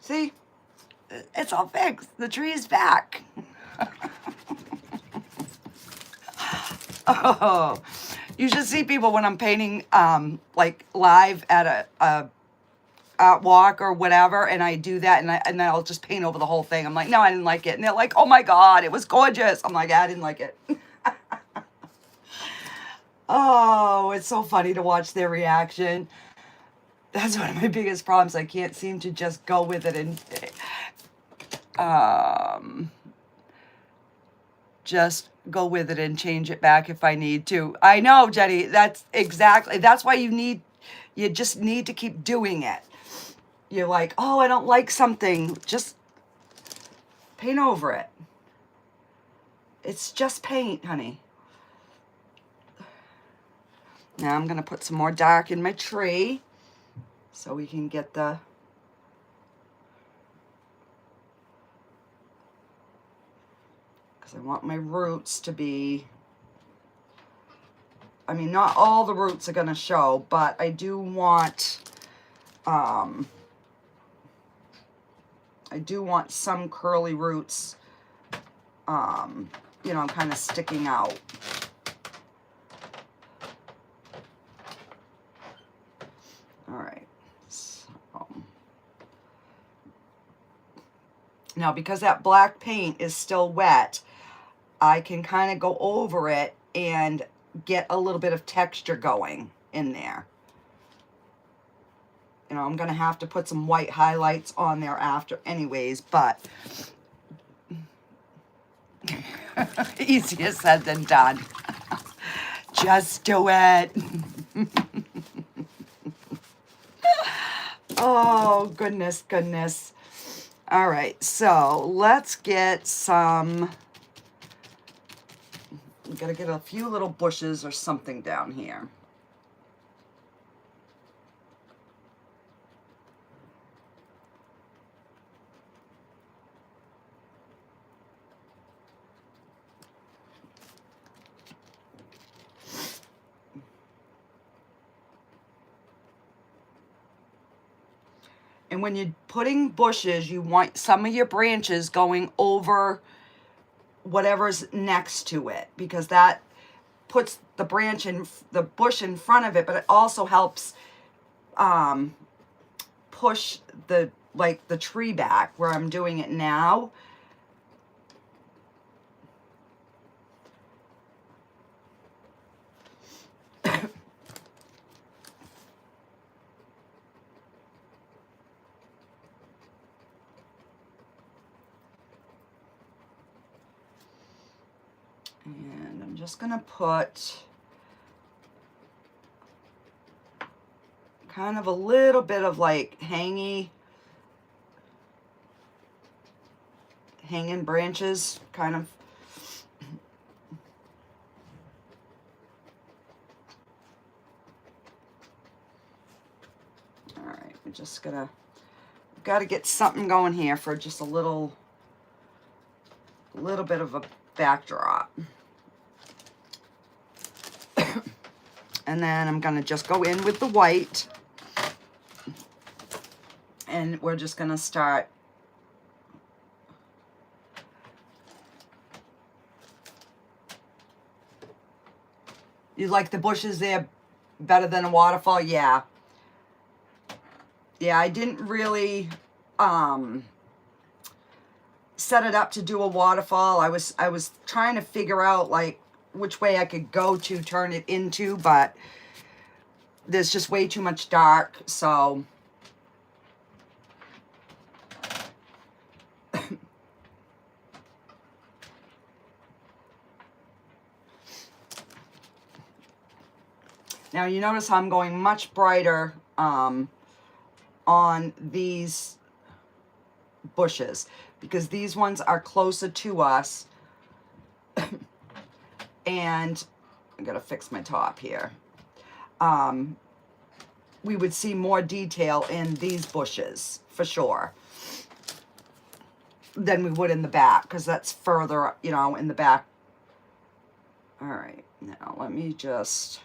See, it's all fixed. The tree is back. Oh, you should see people when I'm painting, like live at a art walk or whatever, and I do that, and then I'll just paint over the whole thing. I'm like, no, I didn't like it, and they're like, oh my God, it was gorgeous. I'm like, I didn't like it. Oh, it's so funny to watch their reaction. That's one of my biggest problems. I can't seem to just go with it and just go with it and change it back if I need to. I know, Jenny, that's why you just need to keep doing it. You're like, oh, I don't like something. Just paint over it. It's just paint, honey. Now I'm going to put some more dark in my tree so we can get the I want my roots to be, I mean, not all the roots are going to show, but I do want, I do want some curly roots, you know, kind of sticking out. All right. So, now, because that black paint is still wet, I can kind of go over it and get a little bit of texture going in there. You know, I'm going to have to put some white highlights on there after anyways, but easier said than done. Just do it. Oh, goodness, goodness. All right, so let's get some... I'm gonna get a few little bushes or something down here. And when you're putting bushes, you want some of your branches going over whatever's next to it, because that puts the branch in the bush in front of it, but it also helps push the the tree back where I'm doing it now. And I'm just gonna put kind of a little bit of like hanging branches, kind of. All right, we're just gonna, got to get something going here for just a little bit of a backdrop. And then I'm gonna just go in with the white, and we're just gonna start You like the bushes there better than a waterfall? Yeah. Yeah, I didn't really set it up to do a waterfall. I was trying to figure out like which way I could go to turn it into, but there's just way too much dark, so now you notice how I'm going much brighter on these bushes, because these ones are closer to us. And I gotta fix my top here. We would see more detail in these bushes for sure than we would in the back, because that's further, you know, in the back. All right, now let me just,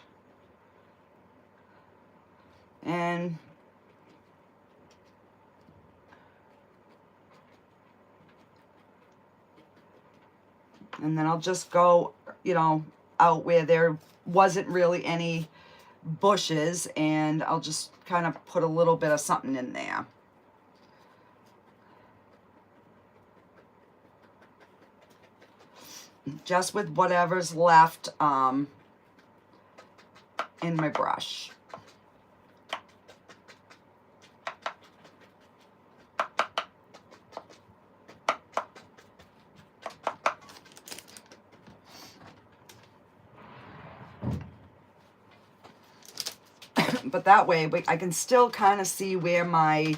and then I'll just go, you know, out where there wasn't really any bushes, and I'll just kind of put a little bit of something in there. Just with whatever's left in my brush. But that way I can still kind of see where my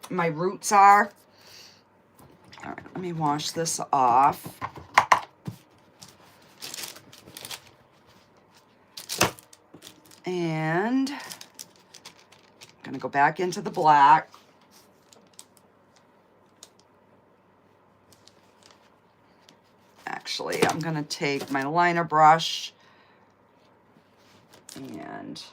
my roots are. All right, let me wash this off. And I'm going to go back into the black. Actually, I'm going to take my liner brush and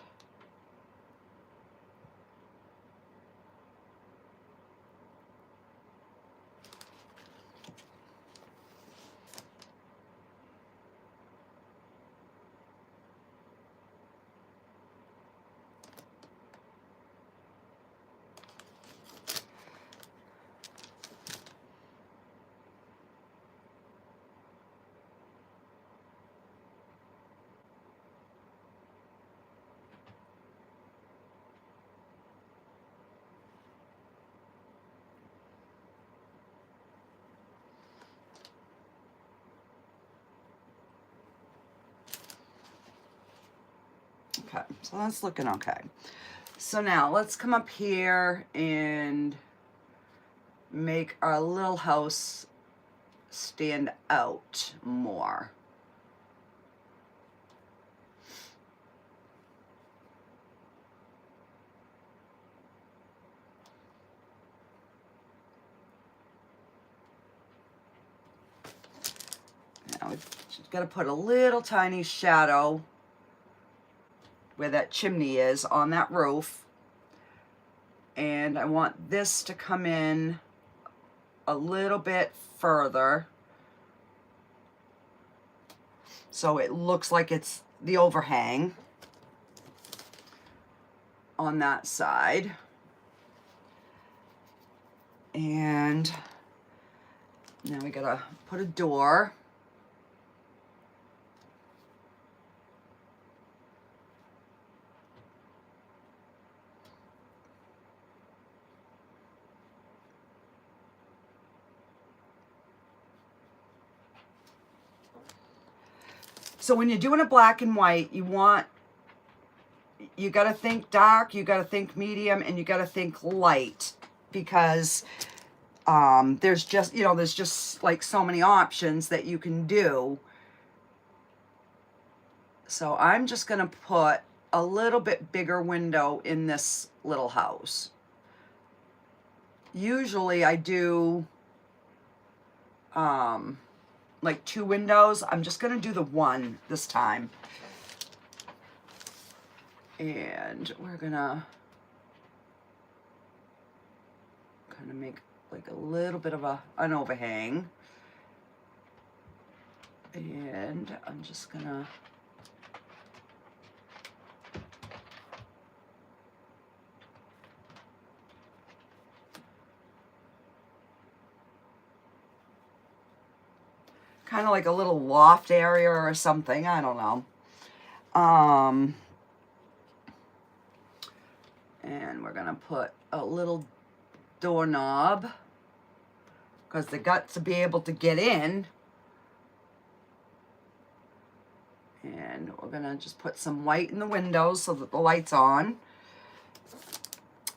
okay, so that's looking okay. So now let's come up here and make our little house stand out more. Now we've got to put a little tiny shadow where that chimney is on that roof. And I want this to come in a little bit further so it looks like it's the overhang on that side. And now we gotta put a door. So when you're doing a black and white, you got to think dark, you got to think medium, and you got to think light, because there's just, you know, there's just like so many options that you can do. So I'm just going to put a little bit bigger window in this little house. Usually I do like 2 windows. I'm just going to do the 1 this time. And we're going to kind of make like a little bit of an overhang. And I'm just going to kind of like a little loft area or something. I don't know. And we're going to put a little doorknob because they got to be able to get in. And we're going to just put some white in the windows so that the light's on.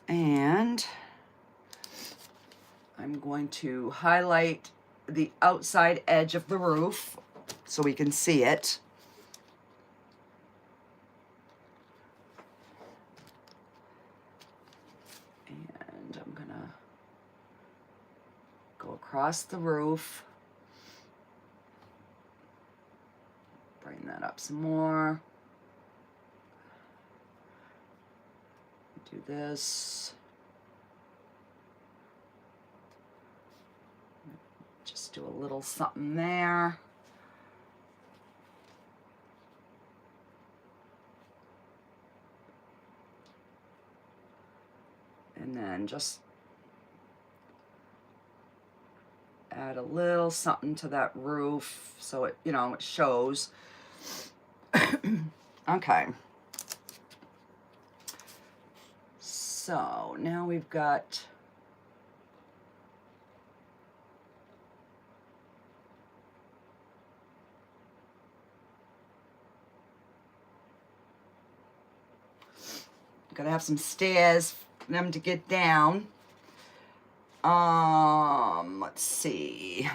And I'm going to highlight the outside edge of the roof so we can see it. And I'm gonna go across the roof, bring that up some more, do this. Just do a little something there. And then just add a little something to that roof so it, you know, it shows. Okay. So now we've got gotta have some stairs for them to get down. Let's see.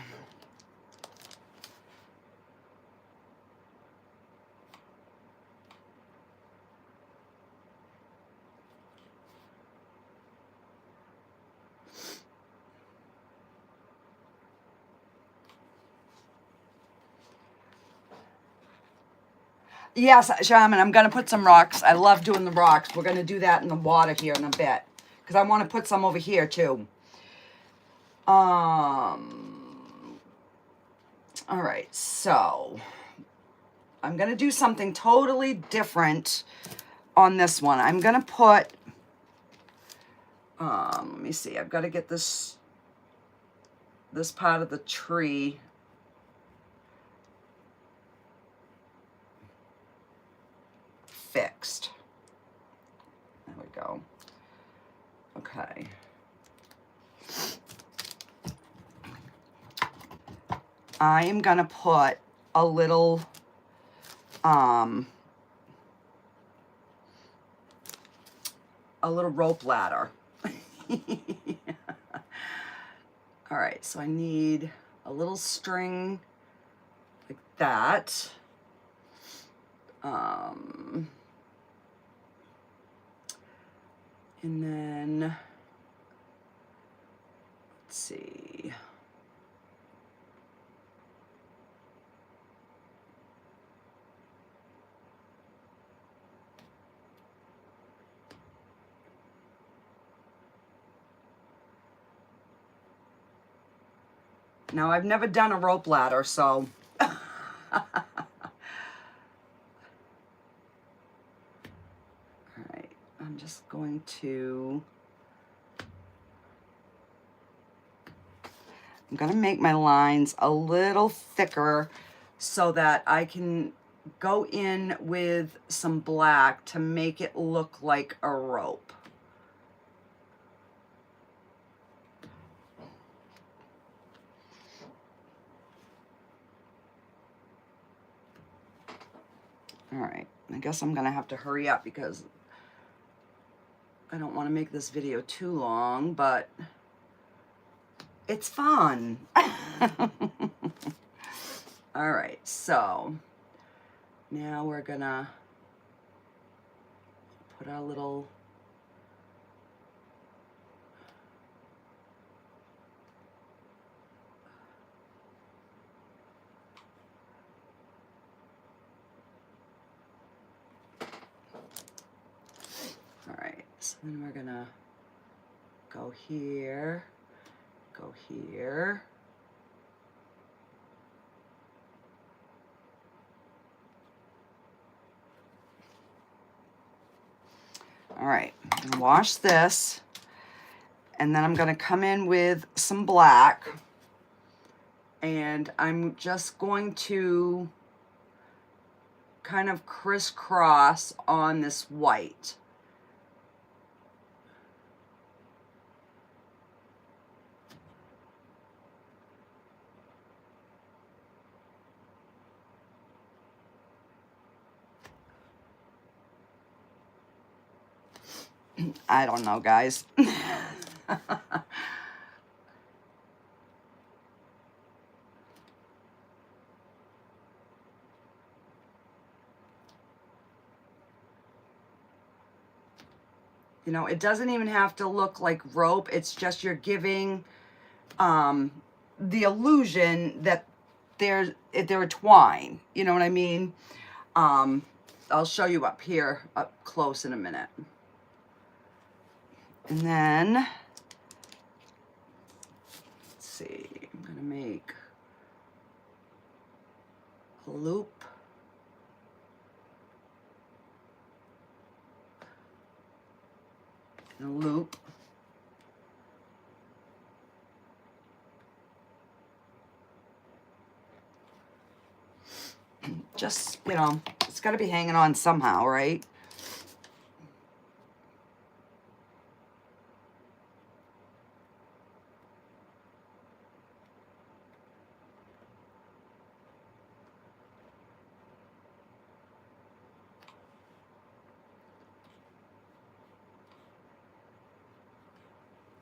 Yes, Shaman, I'm going to put some rocks. I love doing the rocks. We're going to do that in the water here in a bit. Because I want to put some over here, too. All right, so I'm going to do something totally different on this one. I'm going to put, let me see. I've got to get this part of the tree fixed. There we go. Okay. I am gonna put a little rope ladder. All right, so I need a little string like that. And then, let's see. Now, I've never done a rope ladder, so. All right, I'm just going to. I'm going to make my lines a little thicker so that I can go in with some black to make it look like a rope. All right, I guess I'm going to have to hurry up because I don't want to make this video too long, but it's fun. All right, so now we're gonna put our little all right, so then we're gonna go here, go here. All right, I'm gonna wash this, and then I'm gonna come in with some black, and I'm just going to kind of crisscross on this white. I don't know, guys. You know, it doesn't even have to look like rope. It's just you're giving the illusion that they're a twine. You know what I mean? I'll show you up here, up close in a minute. And then, let's see, I'm gonna make a loop. And a loop. Just, you know, it's gotta be hanging on somehow, right?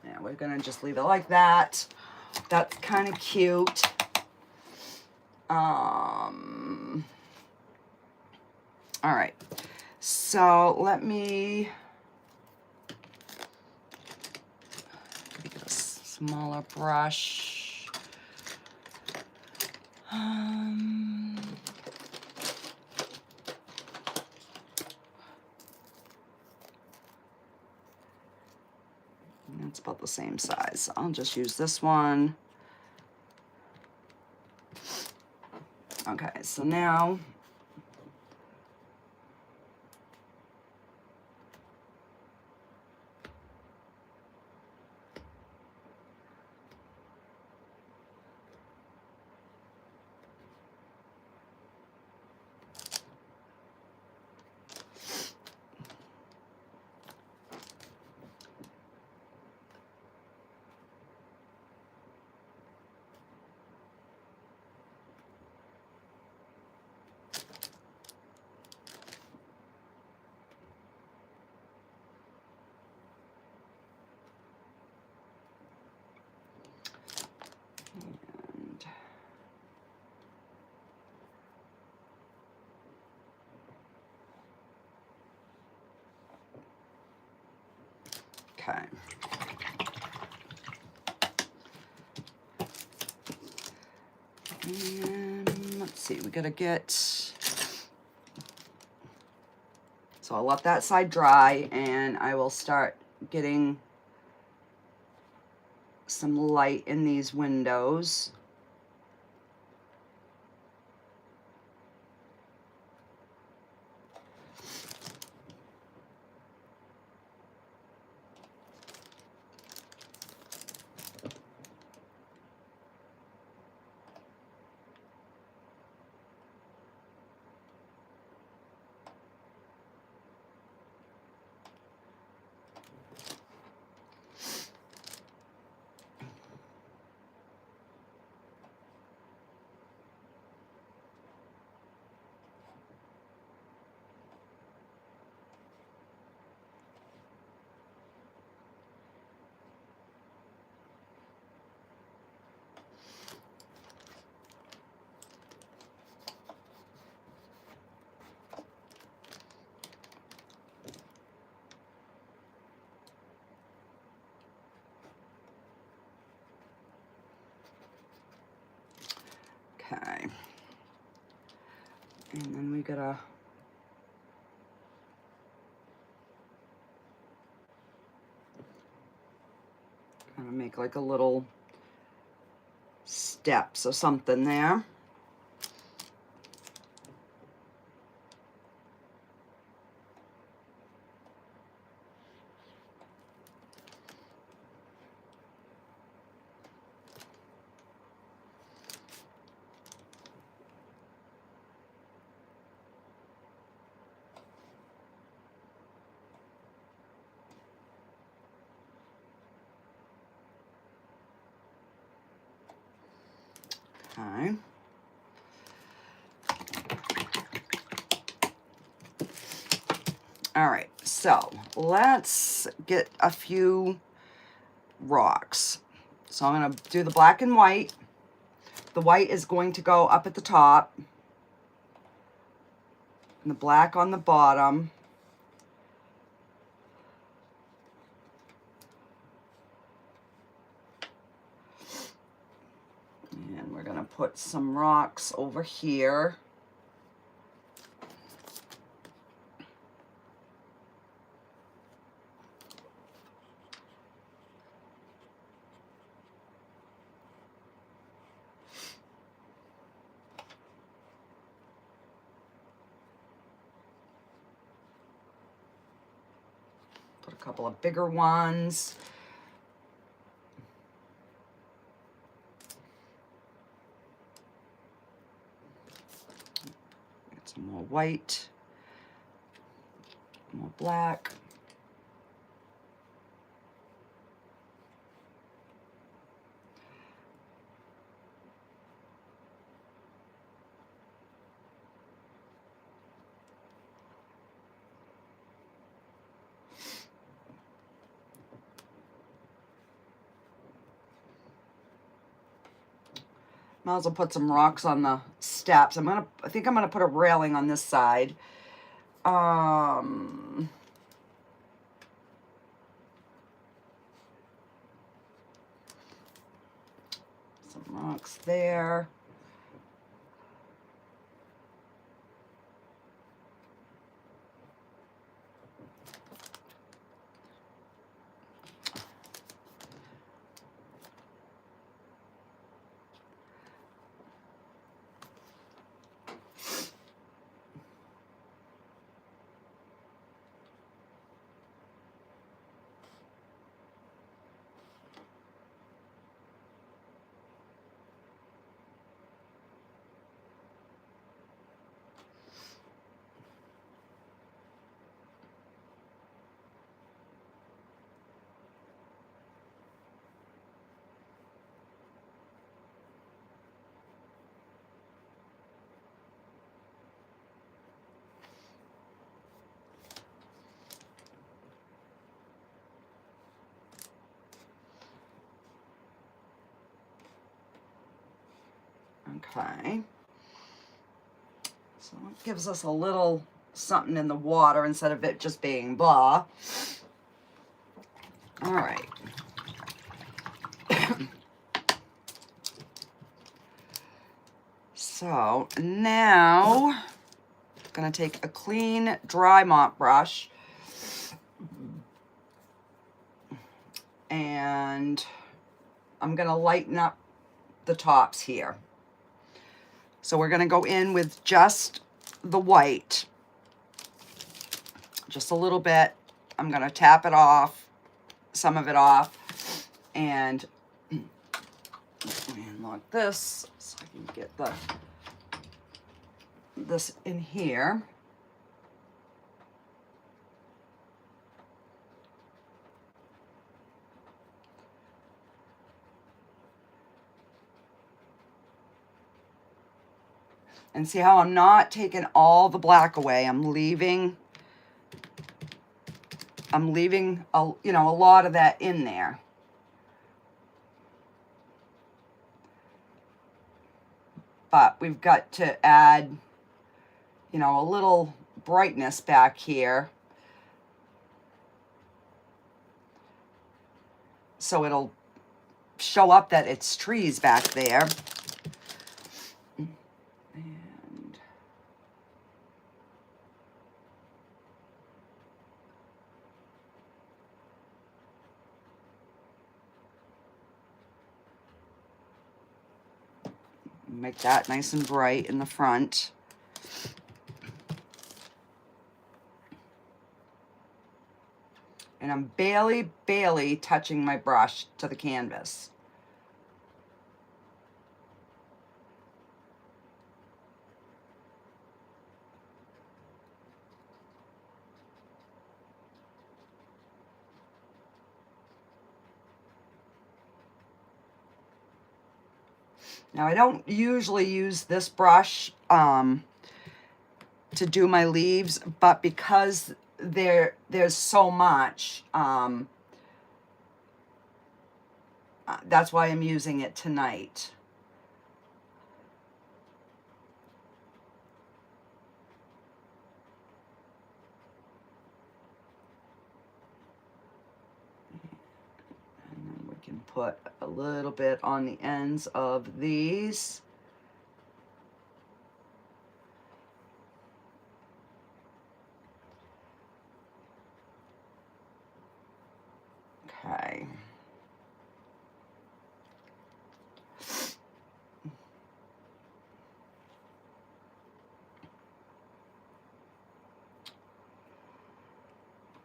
Yeah, we're gonna just leave it like that. That's kind of cute. All right, so let me get a smaller brush. about the same size. So I'll just use this one. Okay, so now okay. And let's see, we gotta get, so I'll let that side dry and I will start getting some light in these windows. Okay. And then we gotta kind of make like a little steps or something there. Okay. All right, so let's get a few rocks. So I'm gonna do the black and white. The white is going to go up at the top, and the black on the bottom. And we're gonna put some rocks over here. Put a couple of bigger ones. Get some more white, more black. Might as well put some rocks on the steps. I think I'm gonna put a railing on this side. Some rocks there. Okay. So it gives us a little something in the water instead of it just being blah. All right. So now I'm going to take a clean dry mop brush and I'm going to lighten up the tops here. So we're going to go in with just the white, just a little bit. I'm going to tap it off, some of it off, and lock this so I can get this in here. And see how I'm not taking all the black away. I'm leaving a, you know, a lot of that in there. But we've got to add, you know, a little brightness back here. So it'll show up that it's trees back there. And make that nice and bright in the front. And I'm barely touching my brush to the canvas. Now I don't usually use this brush to do my leaves, but because there's so much, that's why I'm using it tonight. And then we can put a little bit on the ends of these. Okay.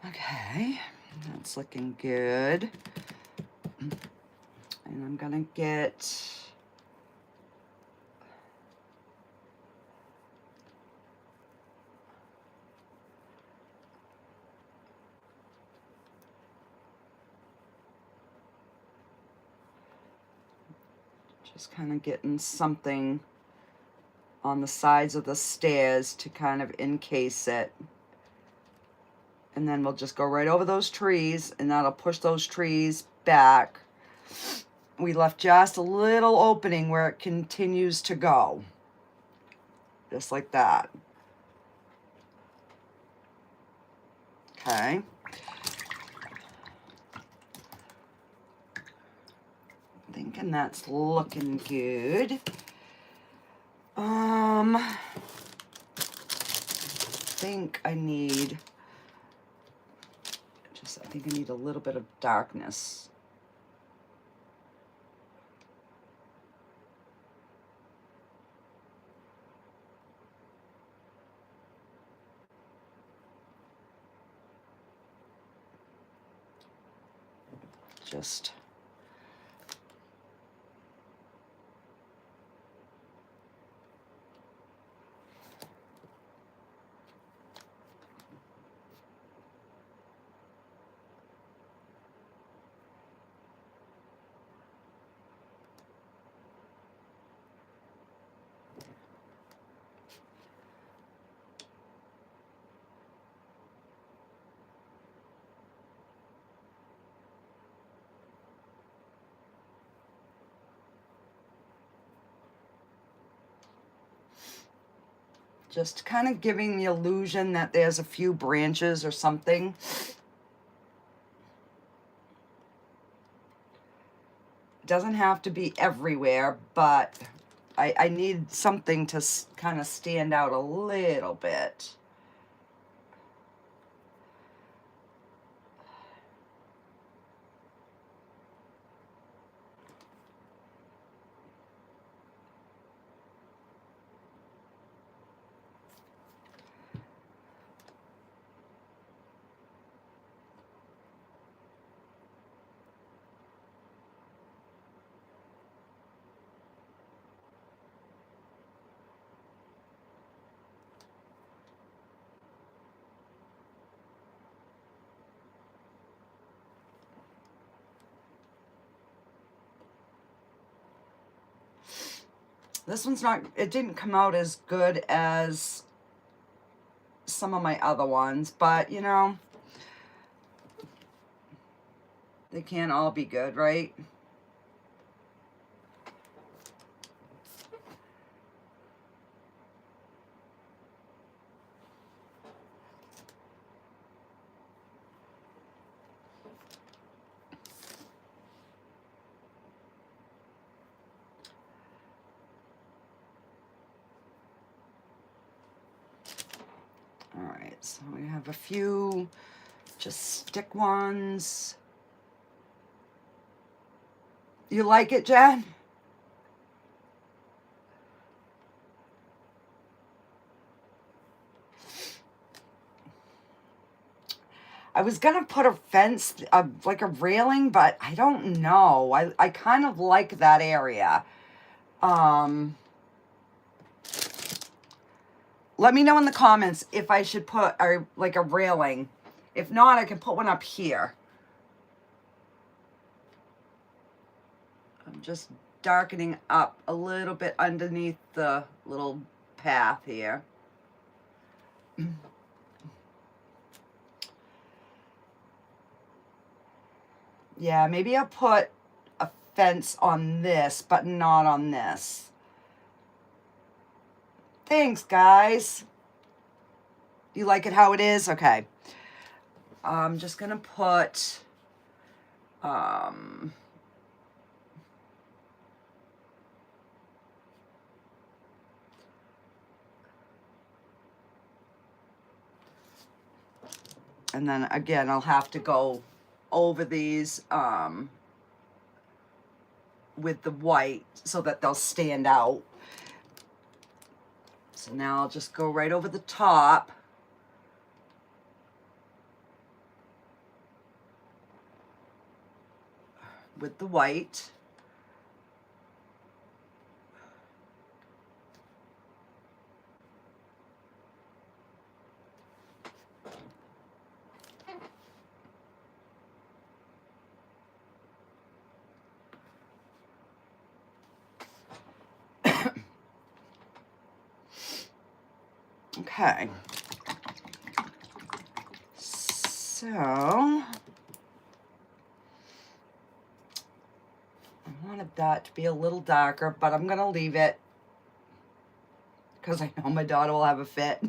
Okay, that's looking good. And I'm gonna get just kind of getting something on the sides of the stairs to kind of encase it. And then we'll just go right over those trees, and that'll push those trees back. We left just a little opening where it continues to go. Just like that. Okay. Thinking that's looking good. I think I need a little bit of darkness. Just Just kind of giving the illusion that there's a few branches or something. It doesn't have to be everywhere, but I need something to kind of stand out a little bit. This one's not, it didn't come out as good as some of my other ones, but you know, they can't all be good, right? All right, so we have a few just stick ones. You like it, Jen? I was gonna put a fence, like a railing, but I don't know. I kind of like that area. Let me know in the comments if I should put like a railing. If not, I can put one up here. I'm just darkening up a little bit underneath the little path here. Yeah, maybe I'll put a fence on this, but not on this. Thanks, guys. You like it how it is? Okay. I'm just gonna put and then again, I'll have to go over these with the white so that they'll stand out. So now I'll just go right over the top. With the white. Okay. So I wanted that to be a little darker, but I'm gonna leave it because I know my daughter will have a fit.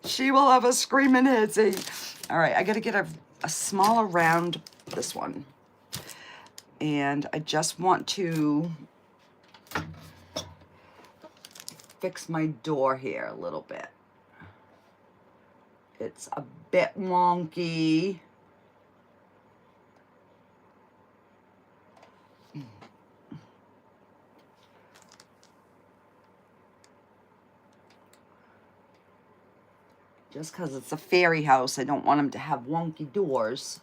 She will have a screaming hissy. All right, I gotta get a smaller round, this one. And I just want to fix my door here a little bit. It's a bit wonky. Just because it's a fairy house, I don't want them to have wonky doors.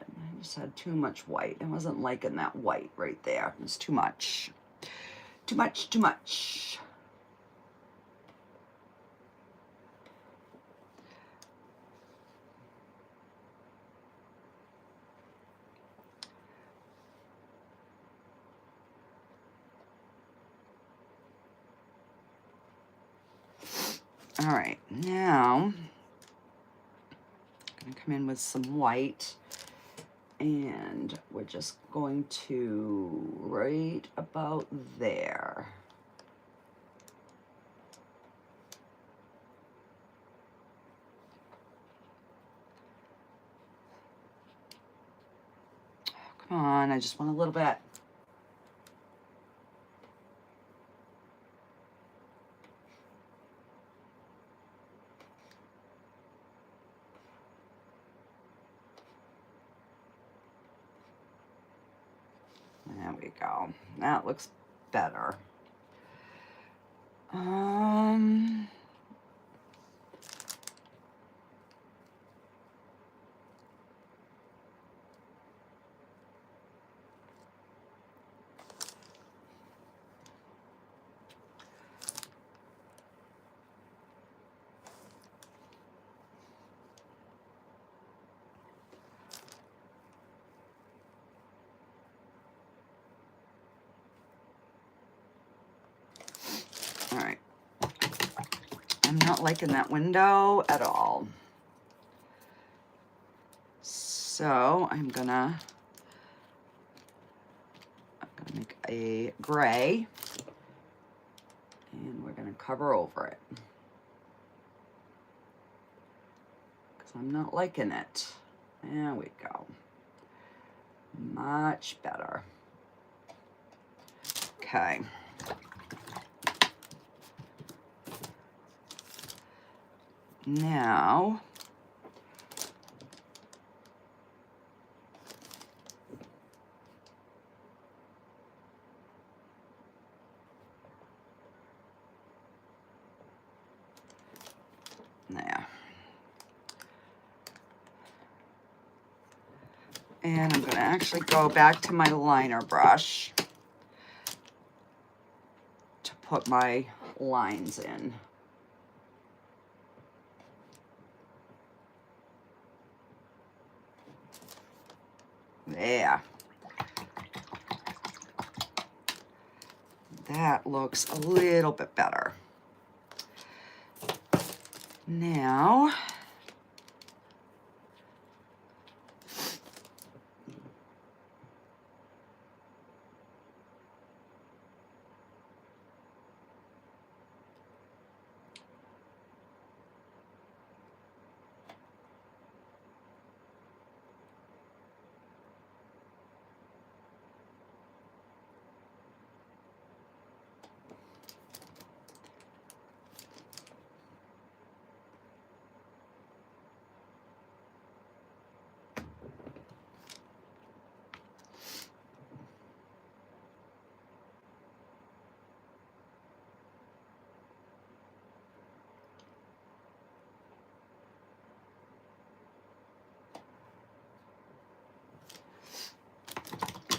I just had too much white. I wasn't liking that white right there. It was too much. Too much, too much. All right, now I'm gonna come in with some white. And we're just going to right about there. Come on, I just want a little bit. There we go. That looks better. All right. I'm not liking that window at all. So I'm gonna make a gray, and we're gonna cover over it because I'm not liking it. There we go. Much better. Okay. Now, there. And I'm going to actually go back to my liner brush to put my lines in. There. That looks a little bit better. Now,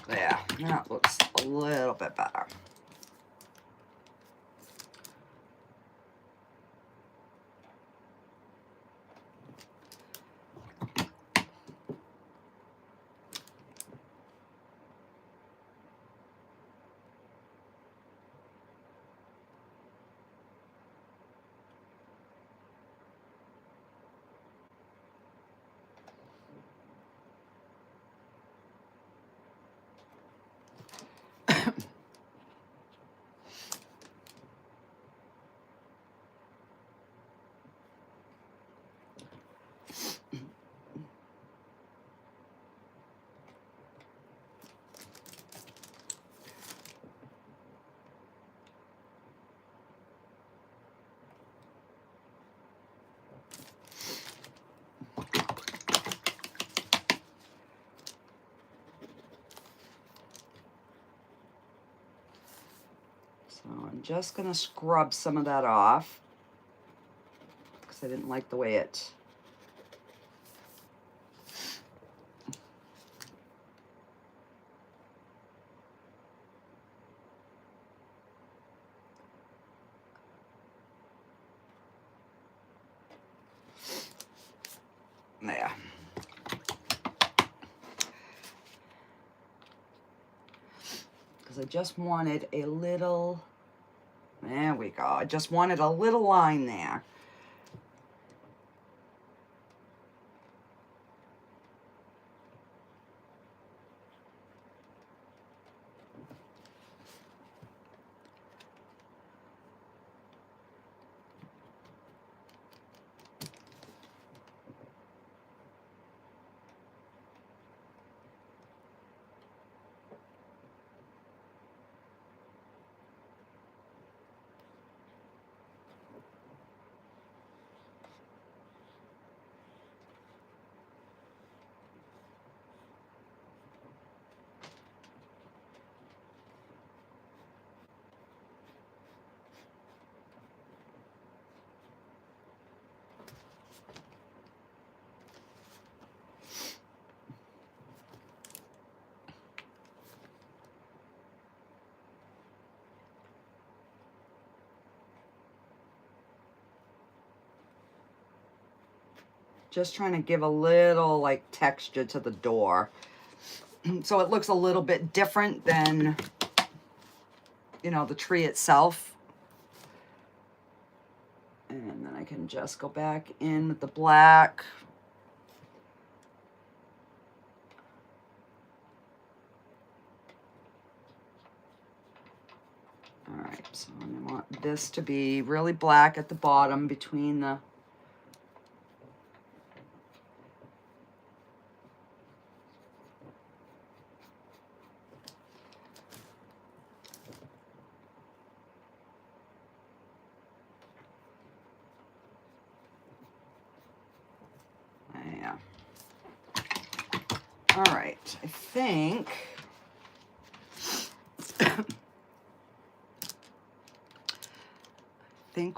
there, that looks a little bit better. So I'm just going to scrub some of that off because I didn't like the way it there. Because I just wanted a little, there we go. I just wanted a little line there. Just trying to give a little like texture to the door. So it looks a little bit different than, you know, the tree itself. And then I can just go back in with the black. All right, so I want this to be really black at the bottom between the all right, I think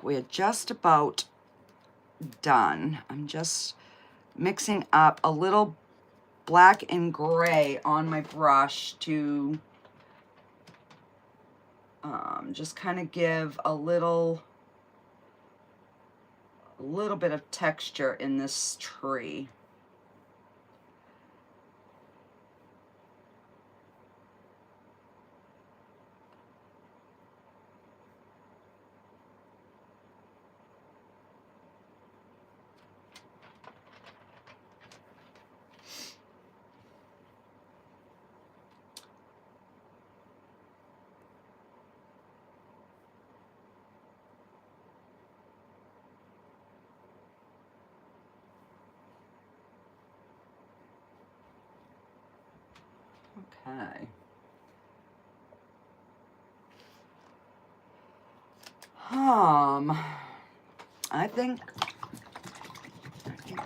we're just about done. I'm just mixing up a little black and gray on my brush to just kind of give a little bit of texture in this tree. Okay. I think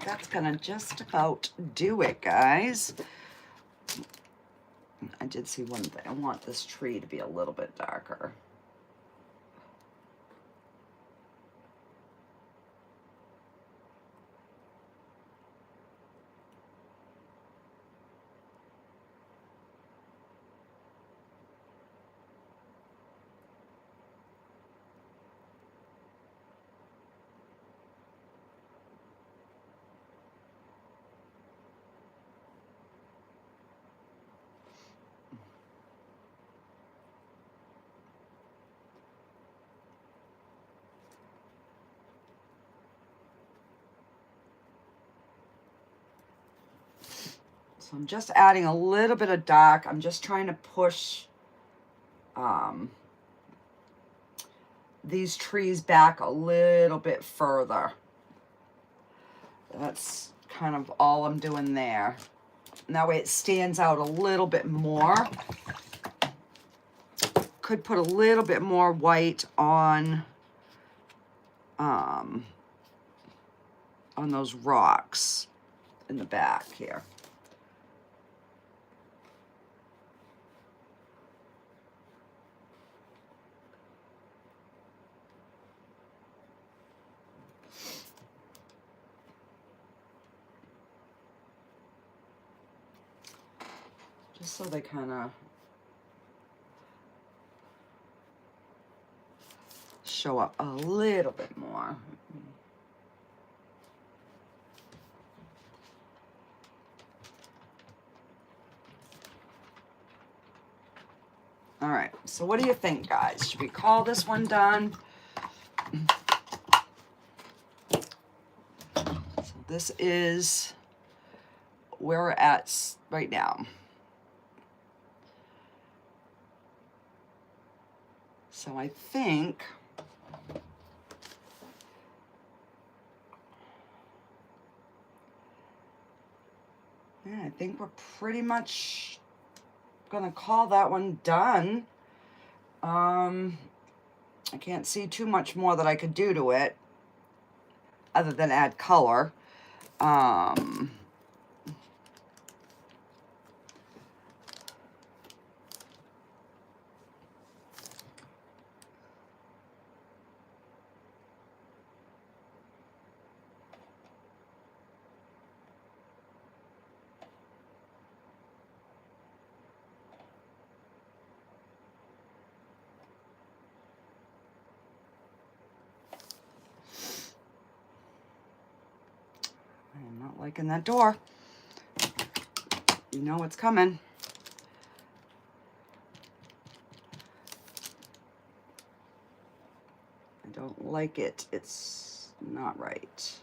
that's gonna just about do it, guys. I did see one thing. I want this tree to be a little bit darker. So I'm just adding a little bit of dark. I'm just trying to push these trees back a little bit further. That's kind of all I'm doing there. And that way it stands out a little bit more. Could put a little bit more white on those rocks in the back here. Just so they kind of show up a little bit more. All right, so what do you think, guys? Should we call this one done? So this is where we're at right now. So I think yeah, I think we're pretty much gonna call that one done. I can't see too much more that I could do to it other than add color. I am not liking that door. You know what's coming. I don't like it. It's not right.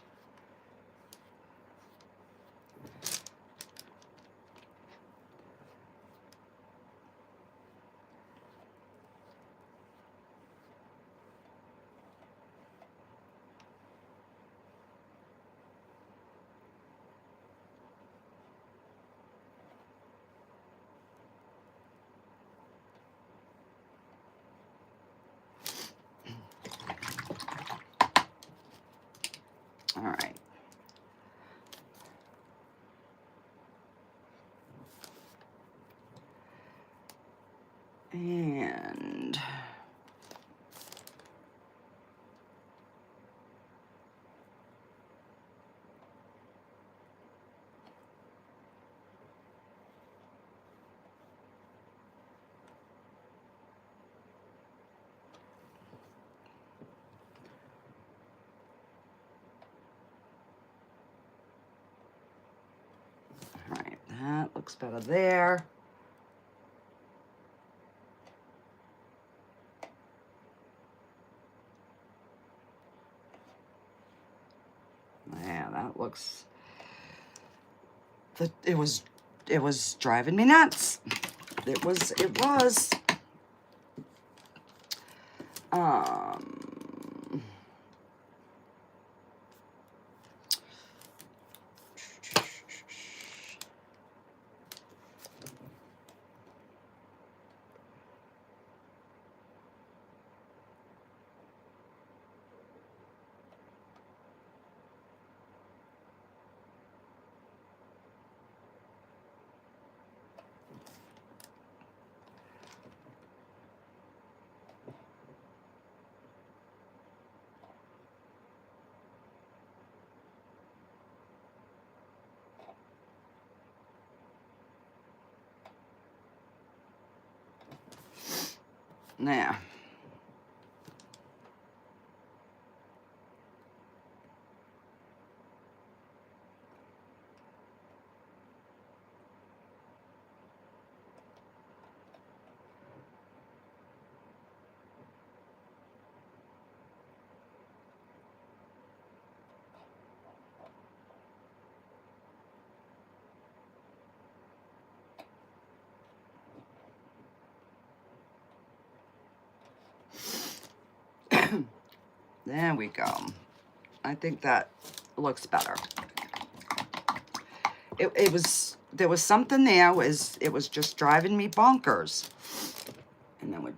All right. And all right, that looks better there. Yeah, that looks, it was driving me nuts. It was. Now, there we go. I think that looks better. There was something there, it was just driving me bonkers. And then we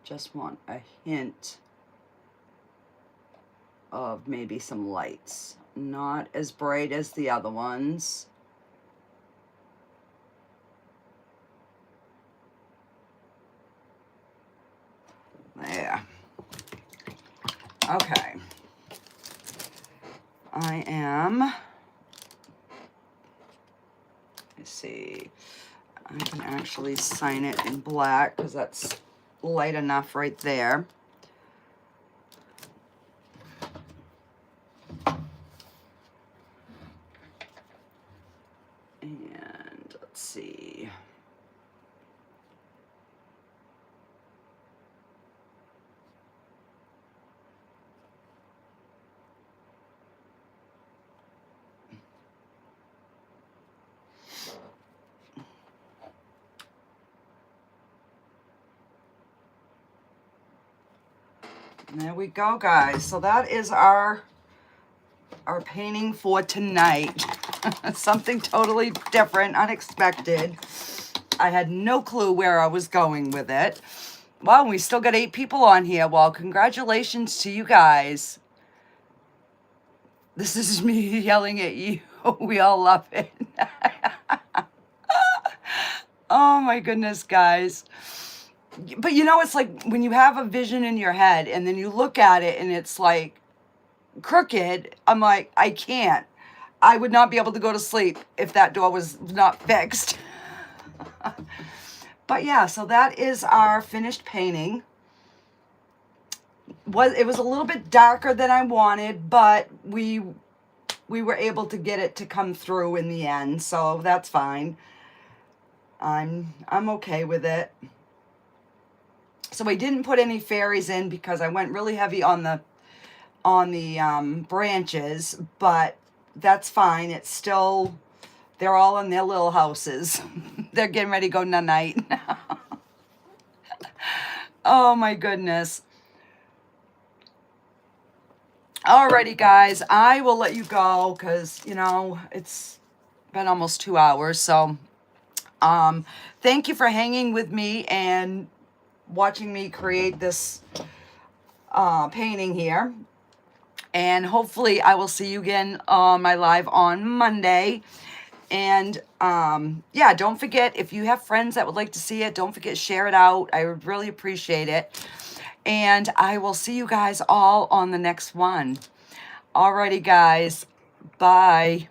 just want a hint of maybe some lights. Not as bright as the other ones. There. Okay. I am, let's see, I can actually sign it in black because that's light enough right there. And let's see. There we go, guys. So that is our painting for tonight. Something totally different, unexpected. I had no clue where I was going with it. Well, we still got 8 people on here. Well, congratulations to you guys. This is me yelling at you. We all love it. Oh my goodness, guys. But you know, it's like when you have a vision in your head and then you look at it and it's like crooked, I'm like, I can't. I would not be able to go to sleep if that door was not fixed. But yeah, so that is our finished painting. it was a little bit darker than I wanted, but we were able to get it to come through in the end, so that's fine. I'm okay with it. So I didn't put any fairies in because I went really heavy on the branches, but that's fine. It's still, they're all in their little houses. They're getting ready to go night-night. Oh my goodness. Alrighty guys, I will let you go because, you know, it's been almost 2 hours. So thank you for hanging with me and watching me create this painting here. And hopefully I will see you again on my live on Monday. And yeah, don't forget, if you have friends that would like to see it, don't forget, share it out. I would really appreciate it. And I will see you guys all on the next one. Alrighty guys, bye.